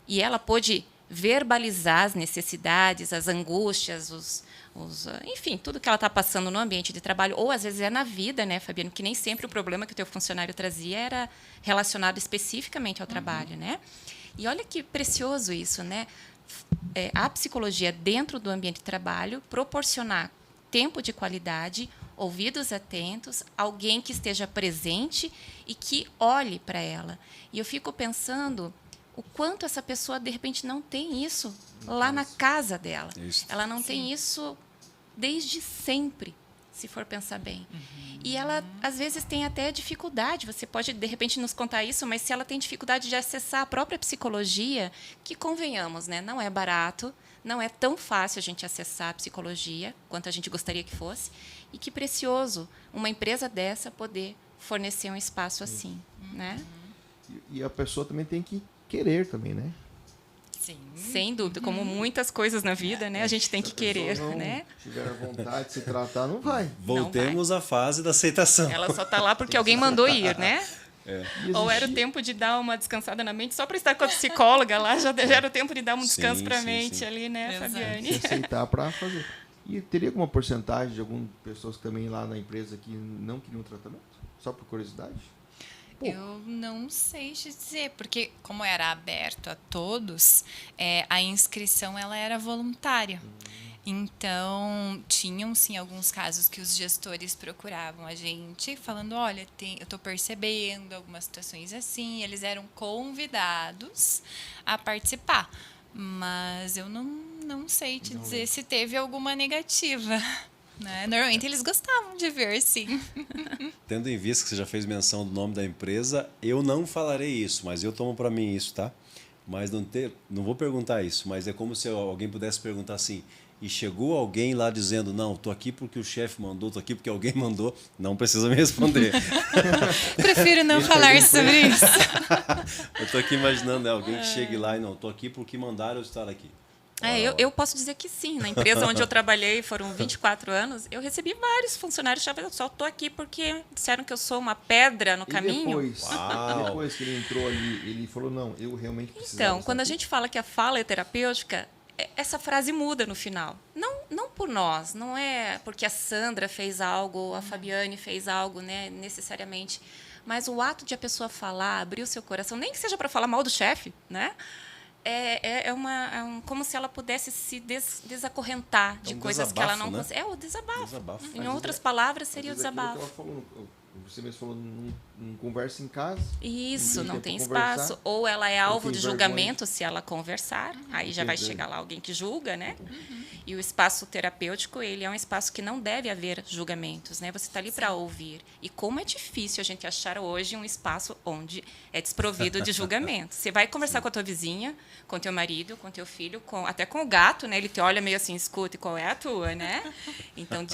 e ela pôde verbalizar as necessidades, as angústias, enfim, tudo que ela está passando no ambiente de trabalho, ou às vezes é na vida, né, Fabiano? Que nem sempre o problema que o teu funcionário trazia era relacionado especificamente ao trabalho, né? E olha que precioso isso, né? A psicologia dentro do ambiente de trabalho proporcionar tempo de qualidade, ouvidos atentos, alguém que esteja presente e que olhe para ela. E eu fico pensando o quanto essa pessoa, de repente, não tem isso lá na casa dela. Isso. Ela não tem isso desde sempre, se for pensar bem. E ela, às vezes, tem até dificuldade. Você pode, de repente, nos contar isso, mas se ela tem dificuldade de acessar a própria psicologia, que, convenhamos, né, não é barato, não é tão fácil a gente acessar a psicologia quanto a gente gostaria que fosse, e que precioso uma empresa dessa poder fornecer um espaço assim, né? E a pessoa também tem que querer também, né? Sim. Sem dúvida, como muitas coisas na vida, né? A gente tem que Se a pessoa querer, não né? tiver a vontade de se tratar, não vai. Voltemos à fase da aceitação. Ela só está lá porque alguém mandou ir, né? E Ou era o existir- tempo de dar uma descansada na mente só para estar com a psicóloga lá, já era o tempo de dar um descanso Sim, para a sim, mente sim. ali, né, Exato. Fabiane? se aceitar para fazer. E teria alguma porcentagem de algumas pessoas que também lá na empresa que não queriam tratamento? Só por curiosidade? Eu não sei te dizer, porque como era aberto a todos, a inscrição ela era voluntária. Então, tinham sim alguns casos que os gestores procuravam a gente, falando, olha, eu estou percebendo algumas situações assim, e eles eram convidados a participar. Mas eu não sei te dizer se teve alguma negativa. Né? Normalmente eles gostavam de ver, sim. Tendo em vista que você já fez menção do nome da empresa, eu não falarei isso, mas eu tomo para mim isso, tá? Mas não vou perguntar isso, mas é como se alguém pudesse perguntar assim, e chegou alguém lá dizendo, não, tô aqui porque o chefe mandou, tô aqui porque alguém mandou, não precisa me responder. Prefiro não falar sobre isso. Eu tô aqui imaginando, né, alguém que chegue lá e não, tô aqui porque mandaram eu estar aqui. Eu posso dizer que sim. Na empresa onde eu trabalhei, foram 24 anos, eu recebi vários funcionários que só estou aqui porque disseram que eu sou uma pedra no caminho. Depois que ele entrou ali, ele falou, não, eu realmente precisava Então, estar quando a aqui. gente fala que a fala é terapêutica, essa frase muda no final. Não por nós, não é porque a Sandra fez algo, ou a Fabiane fez algo, né, necessariamente, mas o ato de a pessoa falar, abrir o seu coração, nem que seja para falar mal do chefe, né? Como se ela pudesse se desacorrentar de coisas que ela não né? consegue. É o desabafo. Desabafo. Em outras palavras, seria o Às vezes aquilo que desabafo. ela falou, você mesmo falou, não conversa em casa. Isso, não tem tempo pra espaço. conversar, Ou ela é ou alvo tem de julgamento se ela conversar. Aí já vai Entendi. chegar lá alguém que julga, né? E o espaço terapêutico, ele é um espaço que não deve haver julgamentos, né? Você está ali para ouvir. E como é difícil a gente achar hoje um espaço onde é desprovido de julgamento. Você vai conversar com a tua vizinha, com teu marido, com teu filho, até com o gato, né? Ele te olha meio assim, escuta, e qual é a tua, né? Então,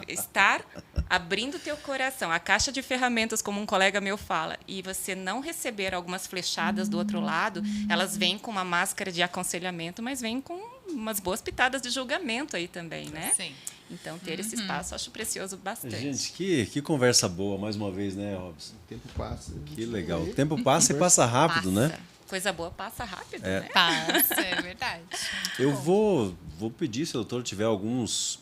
estar abrindo teu coração, a caixa de ferramentas, como um colega meu fala, e você não receber algumas flechadas do outro lado, elas vêm com uma máscara de aconselhamento, mas vêm com umas boas pitadas de julgamento aí também, né? Sim. Então, ter esse espaço, acho precioso bastante. Gente, que conversa boa, mais uma vez, né, Robson? O tempo passa. Que legal. O tempo passa e passa rápido, Passa. né? Coisa boa passa rápido, né? Passa, é verdade. Eu vou pedir, se o doutor tiver alguns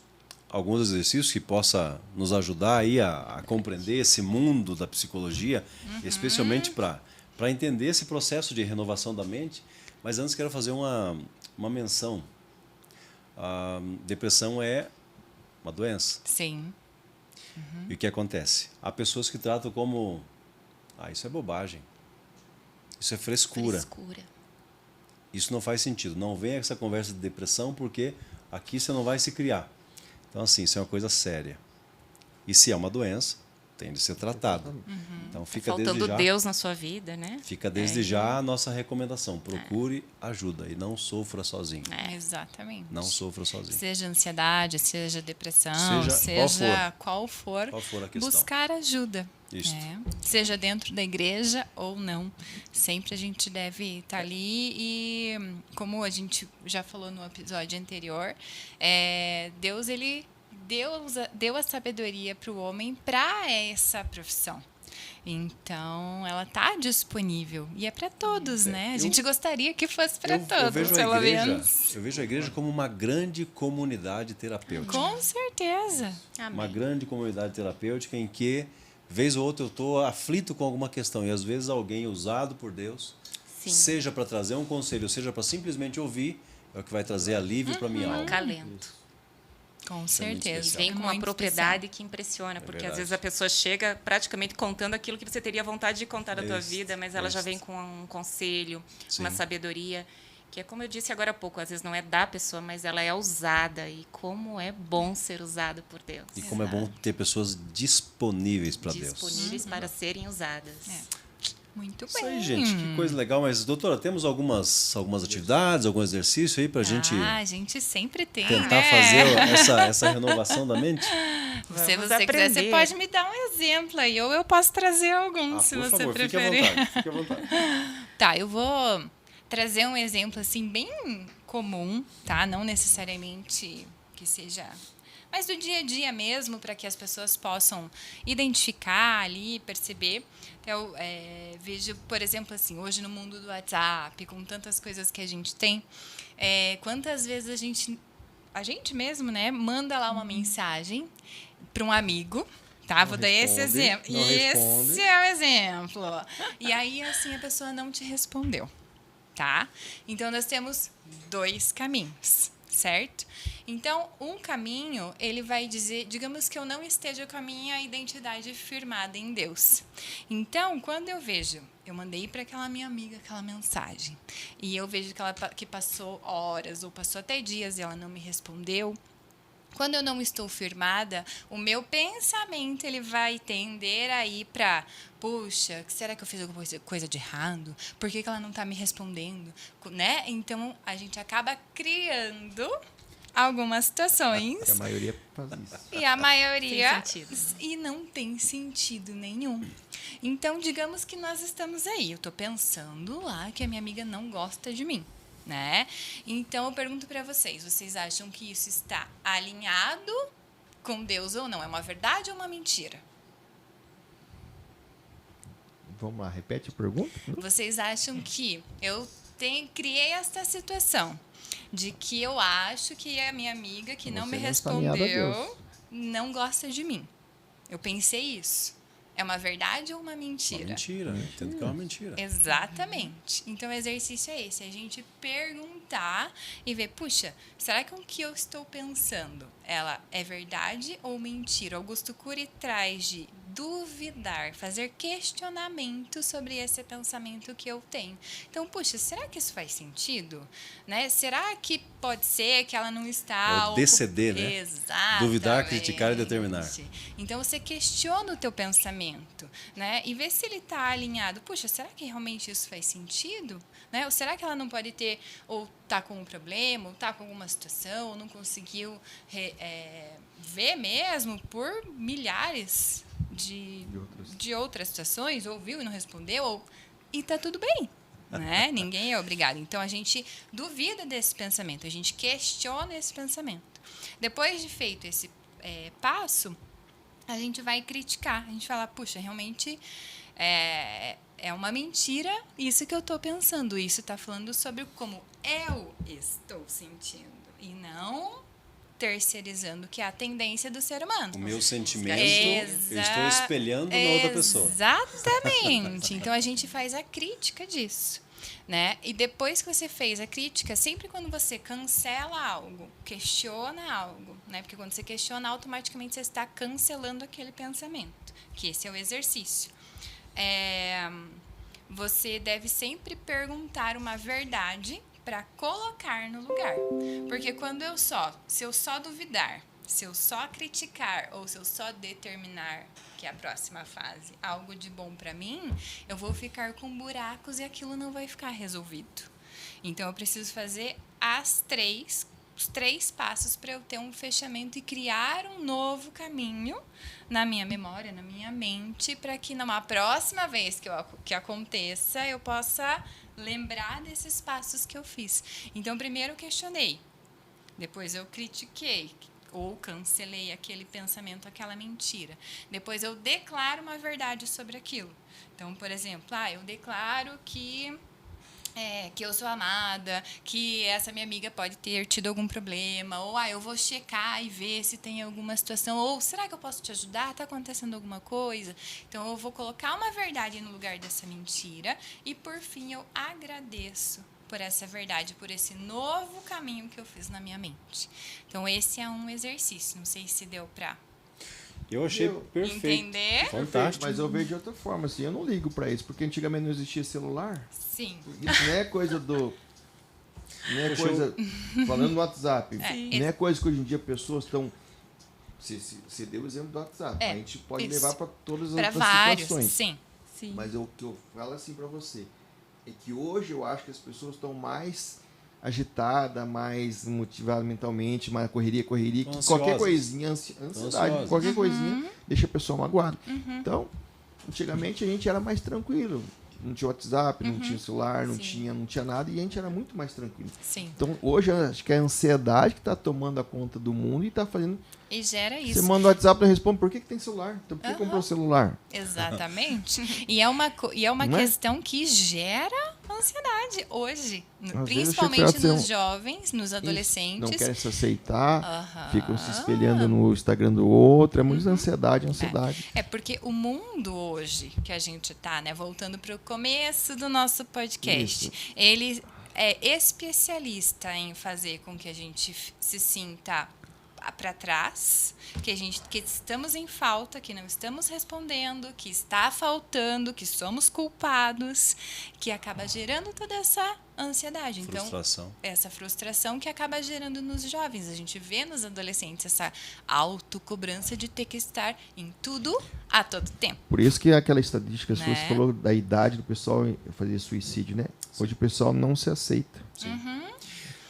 exercícios que possa nos ajudar aí a compreender esse mundo da psicologia, especialmente para entender esse processo de renovação da mente. Mas antes quero fazer uma menção. A depressão é uma doença. Sim. E o que acontece? Há pessoas que tratam como isso é bobagem. Isso é frescura. Frescura. Isso não faz sentido. Não venha com essa conversa de depressão, porque aqui você não vai se criar. Então, assim, isso é uma coisa séria. E se é uma doença, tem de ser tratado. Então, fica Faltando desde já, Deus na sua vida, né? fica desde já a nossa recomendação. Procure ajuda e não sofra sozinho. Exatamente. Não sofra sozinho. Seja ansiedade, seja depressão, Seja qual for, Qual for a questão. buscar ajuda. Isso. Seja dentro da igreja ou não. Sempre a gente deve estar ali e, como a gente já falou no episódio anterior, Deus ele deu a sabedoria para o homem para essa profissão. Então, ela está disponível. E é para todos, né? A gente gostaria que fosse para todos, pelo menos. Eu vejo a igreja como uma grande comunidade terapêutica. Com certeza. Uma grande comunidade terapêutica em que, vez ou outra, eu estou aflito com alguma questão. E, às vezes, alguém usado por Deus, Sim. seja para trazer um conselho, seja para simplesmente ouvir, é o que vai trazer alívio para a minha alma. Calento. Com muito certeza. especial. Vem com uma Muito propriedade que impressiona, porque verdade. às vezes a pessoa chega praticamente contando aquilo que você teria vontade de contar da tua Isso, vida, mas ela já isso. vem com um conselho, Sim. uma sabedoria, que é como eu disse agora há pouco, às vezes não é da pessoa, mas ela é usada, e como é bom ser usado por Deus. E como é bom ter pessoas disponíveis para Deus. Disponíveis para serem usadas. Muito Isso bem. aí, gente, que coisa legal. Mas, doutora, temos algumas atividades, algum exercício aí para a gente A gente sempre tem, tentar né? fazer essa renovação da mente? Se Vamos você quiser, aprender. você pode me dar um exemplo aí, ou eu posso trazer algum, se por você favor, preferir. fique à vontade. Tá, eu vou trazer um exemplo assim bem comum, tá? Não necessariamente que seja, mas do dia a dia mesmo, para que as pessoas possam identificar ali, perceber. Eu vejo, por exemplo, assim, hoje no mundo do WhatsApp, com tantas coisas que a gente tem, quantas vezes a gente mesmo, né, manda lá uma mensagem para um amigo. Tá, vou dar esse responde, exemplo. não responde. Esse é o exemplo. E aí, assim, a pessoa não te respondeu, tá? Então, nós temos 2 caminhos, certo? Então, um caminho, ele vai dizer, digamos que eu não esteja com a minha identidade firmada em Deus. Então, quando eu vejo, eu mandei para aquela minha amiga aquela mensagem, e eu vejo que passou horas, ou passou até dias, e ela não me respondeu. Quando eu não estou firmada, o meu pensamento ele vai tender a ir para, puxa, será que eu fiz alguma coisa de errado? Por que ela não está me respondendo? Né? Então, a gente acaba criando algumas situações. Que a maioria faz isso. E a maioria... Sem sentido. E não tem sentido nenhum. Então, digamos que nós estamos aí. Eu estou pensando lá que a minha amiga não gosta de mim. Né? Então, eu pergunto para vocês acham que isso está alinhado com Deus ou não? É uma verdade ou uma mentira? Vamos lá, repete a pergunta. Vocês acham que eu criei esta situação de que eu acho que a minha amiga que não Você me não está alinhada a Deus. respondeu não gosta de mim. Eu pensei isso. É uma verdade ou uma mentira? Uma mentira. Entendo que é uma mentira. Exatamente. Então, o exercício é esse. A gente perguntar e ver, puxa, será que o que eu estou pensando, ela é verdade ou mentira? Augusto Cury traz de duvidar, fazer questionamento sobre esse pensamento que eu tenho. Então, puxa, será que isso faz sentido? Né? Será que pode ser que ela não está... É o DCD, né? Exatamente. Duvidar, criticar e determinar. Então, você questiona o teu pensamento, né? E vê se ele está alinhado. Puxa, será que realmente isso faz sentido? Né? Ou será que ela não pode ter, ou tá com um problema, ou tá com alguma situação, ou não conseguiu ver mesmo por milhares de outras situações, ouviu e não respondeu, e tá tudo bem. Né? Ninguém é obrigado. Então, a gente duvida desse pensamento, a gente questiona esse pensamento. Depois de feito esse passo, a gente vai criticar. A gente fala, puxa, realmente é uma mentira isso que eu estou pensando. Isso está falando sobre como eu estou sentindo. E não terceirizando, que é a tendência do ser humano. O meu sentimento, eu estou espelhando na outra pessoa. Exatamente. Então, a gente faz a crítica disso. Né? E depois que você fez a crítica, sempre quando você cancela algo, questiona algo, né? Porque quando você questiona, automaticamente você está cancelando aquele pensamento, que esse é o exercício. Você deve sempre perguntar uma verdade para colocar no lugar. Porque se eu só duvidar, se eu só criticar ou se eu só determinar, que é a próxima fase, algo de bom para mim, eu vou ficar com buracos e aquilo não vai ficar resolvido. Então, eu preciso fazer os três passos para eu ter um fechamento e criar um novo caminho na minha memória, na minha mente, para que numa próxima vez que aconteça, eu possa lembrar desses passos que eu fiz. Então, primeiro eu questionei, depois eu critiquei, ou cancelei aquele pensamento, aquela mentira. Depois eu declaro uma verdade sobre aquilo. Então, por exemplo, eu declaro que eu sou amada, que essa minha amiga pode ter tido algum problema, ou eu vou checar e ver se tem alguma situação, ou será que eu posso te ajudar? Está acontecendo alguma coisa? Então, eu vou colocar uma verdade no lugar dessa mentira e, por fim, eu agradeço por essa verdade, por esse novo caminho que eu fiz na minha mente. Então, esse é um exercício. Não sei se deu para eu achei perfeito. Entender? Fantástico. Mas eu vejo de outra forma, assim, eu não ligo pra isso, porque antigamente não existia celular. Sim. Isso não é coisa do... Não é coisa... Falando no WhatsApp. Não é coisa que hoje em dia pessoas estão... Você deu o exemplo do WhatsApp. A gente pode levar para todas as outras situações. Sim. Mas o que eu falo assim pra você é que hoje eu acho que as pessoas estão mais agitadas, mais motivadas mentalmente, mais correria, que qualquer coisinha, ansiedade, qualquer coisinha deixa a pessoa magoada. Então, antigamente a gente era mais tranquilo. Não tinha WhatsApp, não tinha celular, não tinha nada, e a gente era muito mais tranquilo. Sim. Então, hoje, eu acho que é a ansiedade que está tomando a conta do mundo e está fazendo... E gera isso. Você manda o WhatsApp e responde, por que tem celular? Então, por que comprou o celular? Exatamente. E é uma questão que gera ansiedade hoje. Principalmente nos jovens, nos adolescentes. Não querem se aceitar, ficam se espelhando no Instagram do outro. É muita ansiedade. É porque o mundo hoje que a gente está, né, voltando para o começo do nosso podcast, ele é especialista em fazer com que a gente se sinta para trás, que estamos em falta, que não estamos respondendo, que está faltando, que somos culpados, que acaba gerando toda essa ansiedade. Frustração. Então, essa frustração que acaba gerando nos jovens. A gente vê nos adolescentes essa autocobrança de ter que estar em tudo a todo tempo. Por isso que aquela estatística que você falou da idade do pessoal fazer suicídio, né? Hoje o pessoal não se aceita.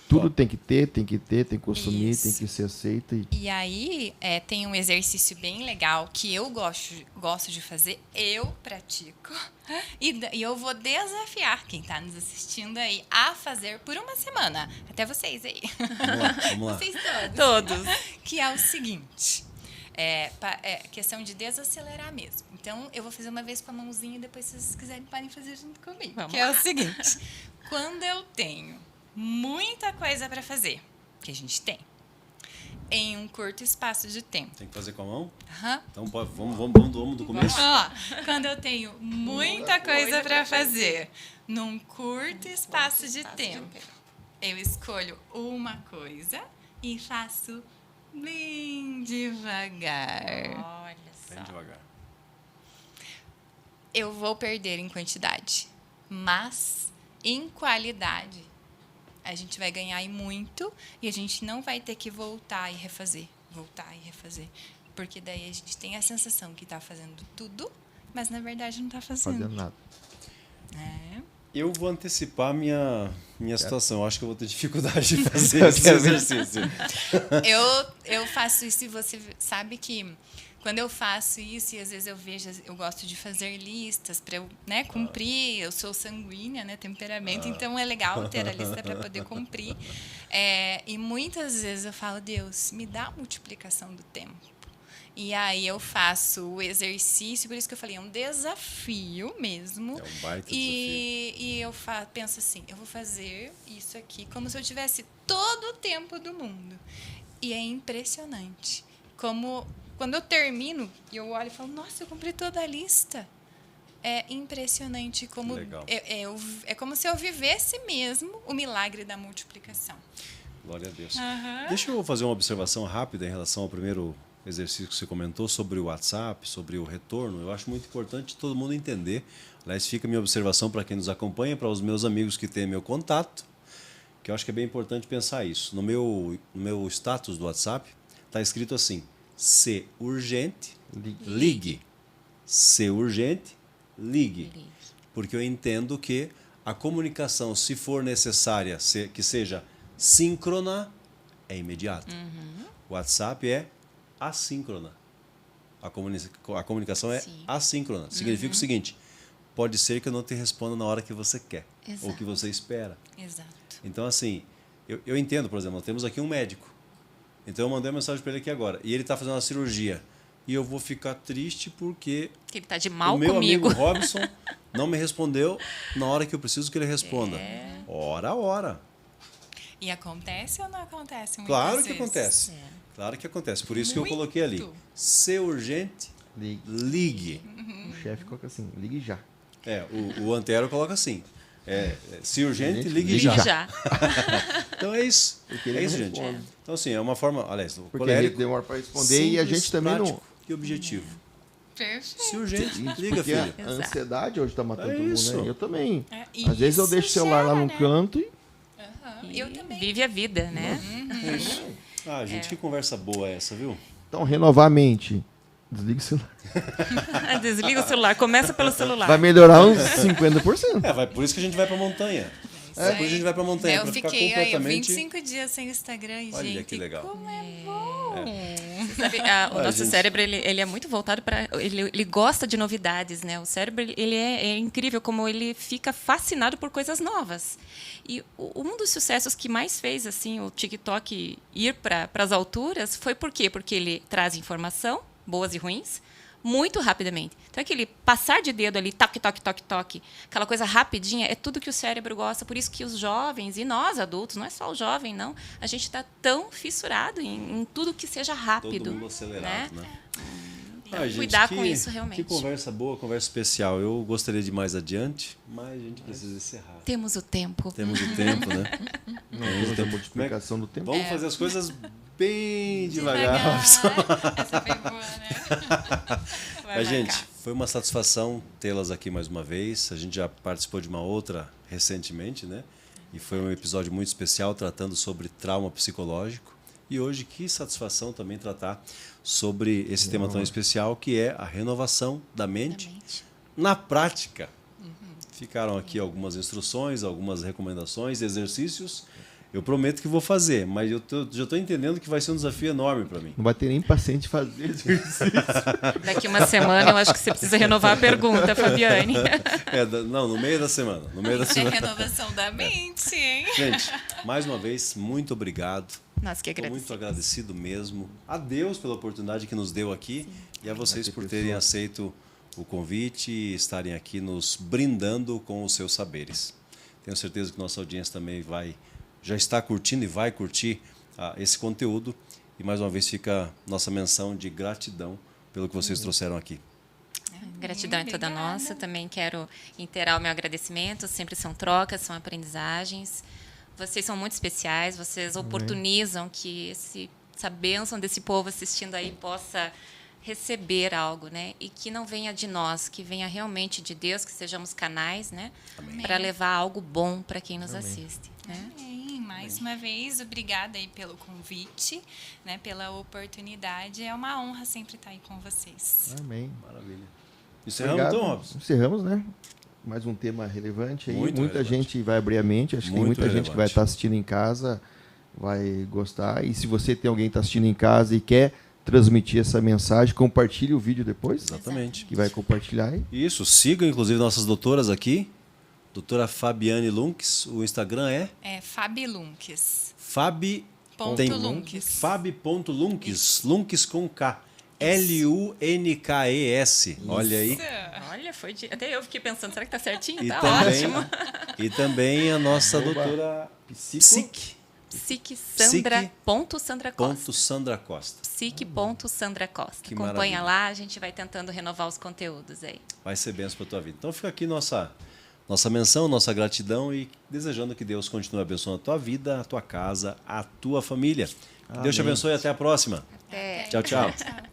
Tudo tem que ter, tem que consumir, tem que ser aceita. E aí, tem um exercício bem legal que eu gosto de fazer, eu pratico. E eu vou desafiar quem está nos assistindo aí a fazer por uma semana. Até vocês aí. Vamos lá. Vocês todos. Que é o seguinte. Questão de desacelerar mesmo. Então, eu vou fazer uma vez com a mãozinha e depois, se vocês quiserem, podem fazer junto comigo. É o seguinte. Quando eu tenho muita coisa para fazer, que a gente tem, em um curto espaço de tempo. Tem que fazer com a mão? Aham. Então vamos do começo? Ó, quando eu tenho muita coisa para fazer num curto espaço de tempo, eu escolho uma coisa e faço bem devagar. Olha Bem só. devagar. Eu vou perder em quantidade, mas em qualidade a gente vai ganhar e muito e a gente não vai ter que voltar e refazer, porque daí a gente tem a sensação que está fazendo tudo, mas na verdade não está fazendo. Fazendo nada. É. Eu vou antecipar minha situação. Eu acho que eu vou ter dificuldade de fazer esse exercício. Eu faço isso e você sabe que quando eu faço isso e às vezes eu gosto de fazer listas para eu, né, cumprir. Eu sou sanguínea, né, temperamento, então é legal ter a lista para poder cumprir. E muitas vezes eu falo, Deus, me dá a multiplicação do tempo. E aí eu faço o exercício, por isso que eu falei, é um desafio mesmo. É um baita E eu penso assim, eu vou fazer isso aqui como se eu tivesse todo o tempo do mundo. E é impressionante. Como quando eu termino, eu olho e falo, nossa, eu cumpri toda a lista. É impressionante como Legal. é como se eu vivesse mesmo o milagre da multiplicação. Glória a Deus. Uhum. Deixa eu fazer uma observação rápida em relação ao primeiro exercício que você comentou sobre o WhatsApp, sobre o retorno. Eu acho muito importante todo mundo entender. Aliás, fica a minha observação para quem nos acompanha, para os meus amigos que têm meu contato, que eu acho que é bem importante pensar isso. No meu status do WhatsApp, está escrito assim, se urgente, ligue. Se urgente, ligue. Porque eu entendo que a comunicação, se for necessária, que seja síncrona, é imediata. O WhatsApp é assíncrona. A comunicação é Sim. assíncrona. Significa o seguinte, pode ser que eu não te responda na hora que você quer, Exato. ou que você espera. Exato. Então, assim, eu entendo, por exemplo, nós temos aqui um médico. Então, eu mandei uma mensagem para ele aqui agora. E ele está fazendo uma cirurgia. E eu vou ficar triste porque Que ele tá de mal o meu comigo. amigo Robson não me respondeu na hora que eu preciso que ele responda. Ora a hora. E acontece ou não acontece muitas Claro que vezes? acontece. Claro que acontece. Por isso que eu Muito. coloquei ali. Se urgente, Ligue. ligue. O chefe coloca assim, ligue já. O Antero coloca assim. Se urgente, Gente, ligue ligue já. Já. Então é isso. Porque ele É não isso, gente. responde. Então, assim, é uma forma. Aliás, o Porque colérico. ele demora para responder e a simples, gente também prático não. E objetivo. Perfeito. Se urgente, Isso, liga, porque filha. a ansiedade hoje está matando É todo mundo, isso. né? Eu também. E Às vezes eu isso deixo o celular lá gera, num né? canto e Aham. E Eu também. vive a vida, né? É isso. Ah, gente, que conversa boa é essa, viu? então renovar a mente. Desliga o celular. Desliga o celular, começa pelo celular. Vai melhorar uns 50%. Por isso que a gente vai pra montanha. Por isso que a gente vai pra montanha, Eu pra ficar fiquei completamente... 25 dias sem Instagram e, Olha gente, que legal. como é bom. Sabe, o nosso gente. cérebro ele é muito voltado para ele gosta de novidades, né? O cérebro ele é incrível como ele fica fascinado por coisas novas. E um dos sucessos que mais fez assim o TikTok ir para as alturas foi por quê? Porque ele traz informação, boas e ruins, muito rapidamente. Então, aquele passar de dedo ali, toque, toque, toque, toque, aquela coisa rapidinha, é tudo que o cérebro gosta. Por isso que os jovens, e nós adultos, não é só o jovem, não, a gente está tão fissurado em tudo que seja rápido. Todo mundo acelerado, né? Então, Gente, cuidar com isso, realmente. Que conversa boa, conversa especial. Eu gostaria de ir mais adiante, mas a gente precisa encerrar. Temos o tempo. Temos o tempo, né? Não temos a multiplicação do tempo. Vamos fazer as coisas bem devagar. Essa foi boa, né? Vai Mas, gente, marcar. foi uma satisfação tê-las aqui mais uma vez. A gente já participou de uma outra recentemente, né? E foi um episódio muito especial tratando sobre trauma psicológico. E hoje, que satisfação também tratar sobre esse tema tão especial, que é a renovação da mente na prática. Ficaram aqui algumas instruções, algumas recomendações, exercícios. Eu prometo que vou fazer, mas já estou entendendo que vai ser um desafio enorme para mim. Não vai ter nem paciente fazer exercício. Daqui uma semana eu acho que você precisa renovar a pergunta, Fabiane. Não, no meio da semana. No meio da Isso é semana. renovação da mente, hein? Gente, mais uma vez, muito obrigado. Nós que Estou agradecemos. muito agradecido mesmo. A Deus pela oportunidade que nos deu aqui e a vocês por terem aceito o convite e estarem aqui nos brindando com os seus saberes. Tenho certeza que nossa audiência também vai já está curtindo e vai curtir esse conteúdo. E mais uma vez fica nossa menção de gratidão pelo que vocês trouxeram aqui. Gratidão é toda Obrigada. nossa. Também quero inteirar o meu agradecimento. Sempre são trocas, são aprendizagens. Vocês são muito especiais. Vocês oportunizam que essa bênção desse povo assistindo aí possa receber algo, né? E que não venha de nós, que venha realmente de Deus, que sejamos canais, né? Para levar algo bom para quem nos assiste, né? Amém. Mais uma vez, obrigada aí pelo convite, né, pela oportunidade. É uma honra sempre estar aí com vocês. Amém. Maravilha. Encerramos Obrigado. então, Robson? Encerramos, né? Mais um tema relevante aí. Muito muita relevante. gente vai abrir a mente. Acho que tem Muito muita gente que vai relevante. estar assistindo em casa, vai gostar. E se você tem alguém que está assistindo em casa e quer transmitir essa mensagem, compartilhe o vídeo depois. Exatamente. Que vai compartilhar aí. Isso, sigam inclusive nossas doutoras aqui. Doutora Fabiane Lunques, o Instagram é É Fabi Lunques. Fabi... Ponto tem- Lunques. Fabi.Lunques, Lunques com K. Lunkes. Olha aí. Olha, até eu fiquei pensando, será que tá certinho? E Tá também, ótimo. e também a nossa Arroba doutora Psique. Psique. Sandra Costa. Ponto Sandra Costa. Psique.Sandra Costa. Que Acompanha maravilha. lá, a gente vai tentando renovar os conteúdos aí. Vai ser benção para a tua vida. Então fica aqui nossa menção, nossa gratidão e desejando que Deus continue abençoando a tua vida, a tua casa, a tua família. Que Deus te Amém. abençoe e até a próxima. Até. Tchau, tchau. Tchau.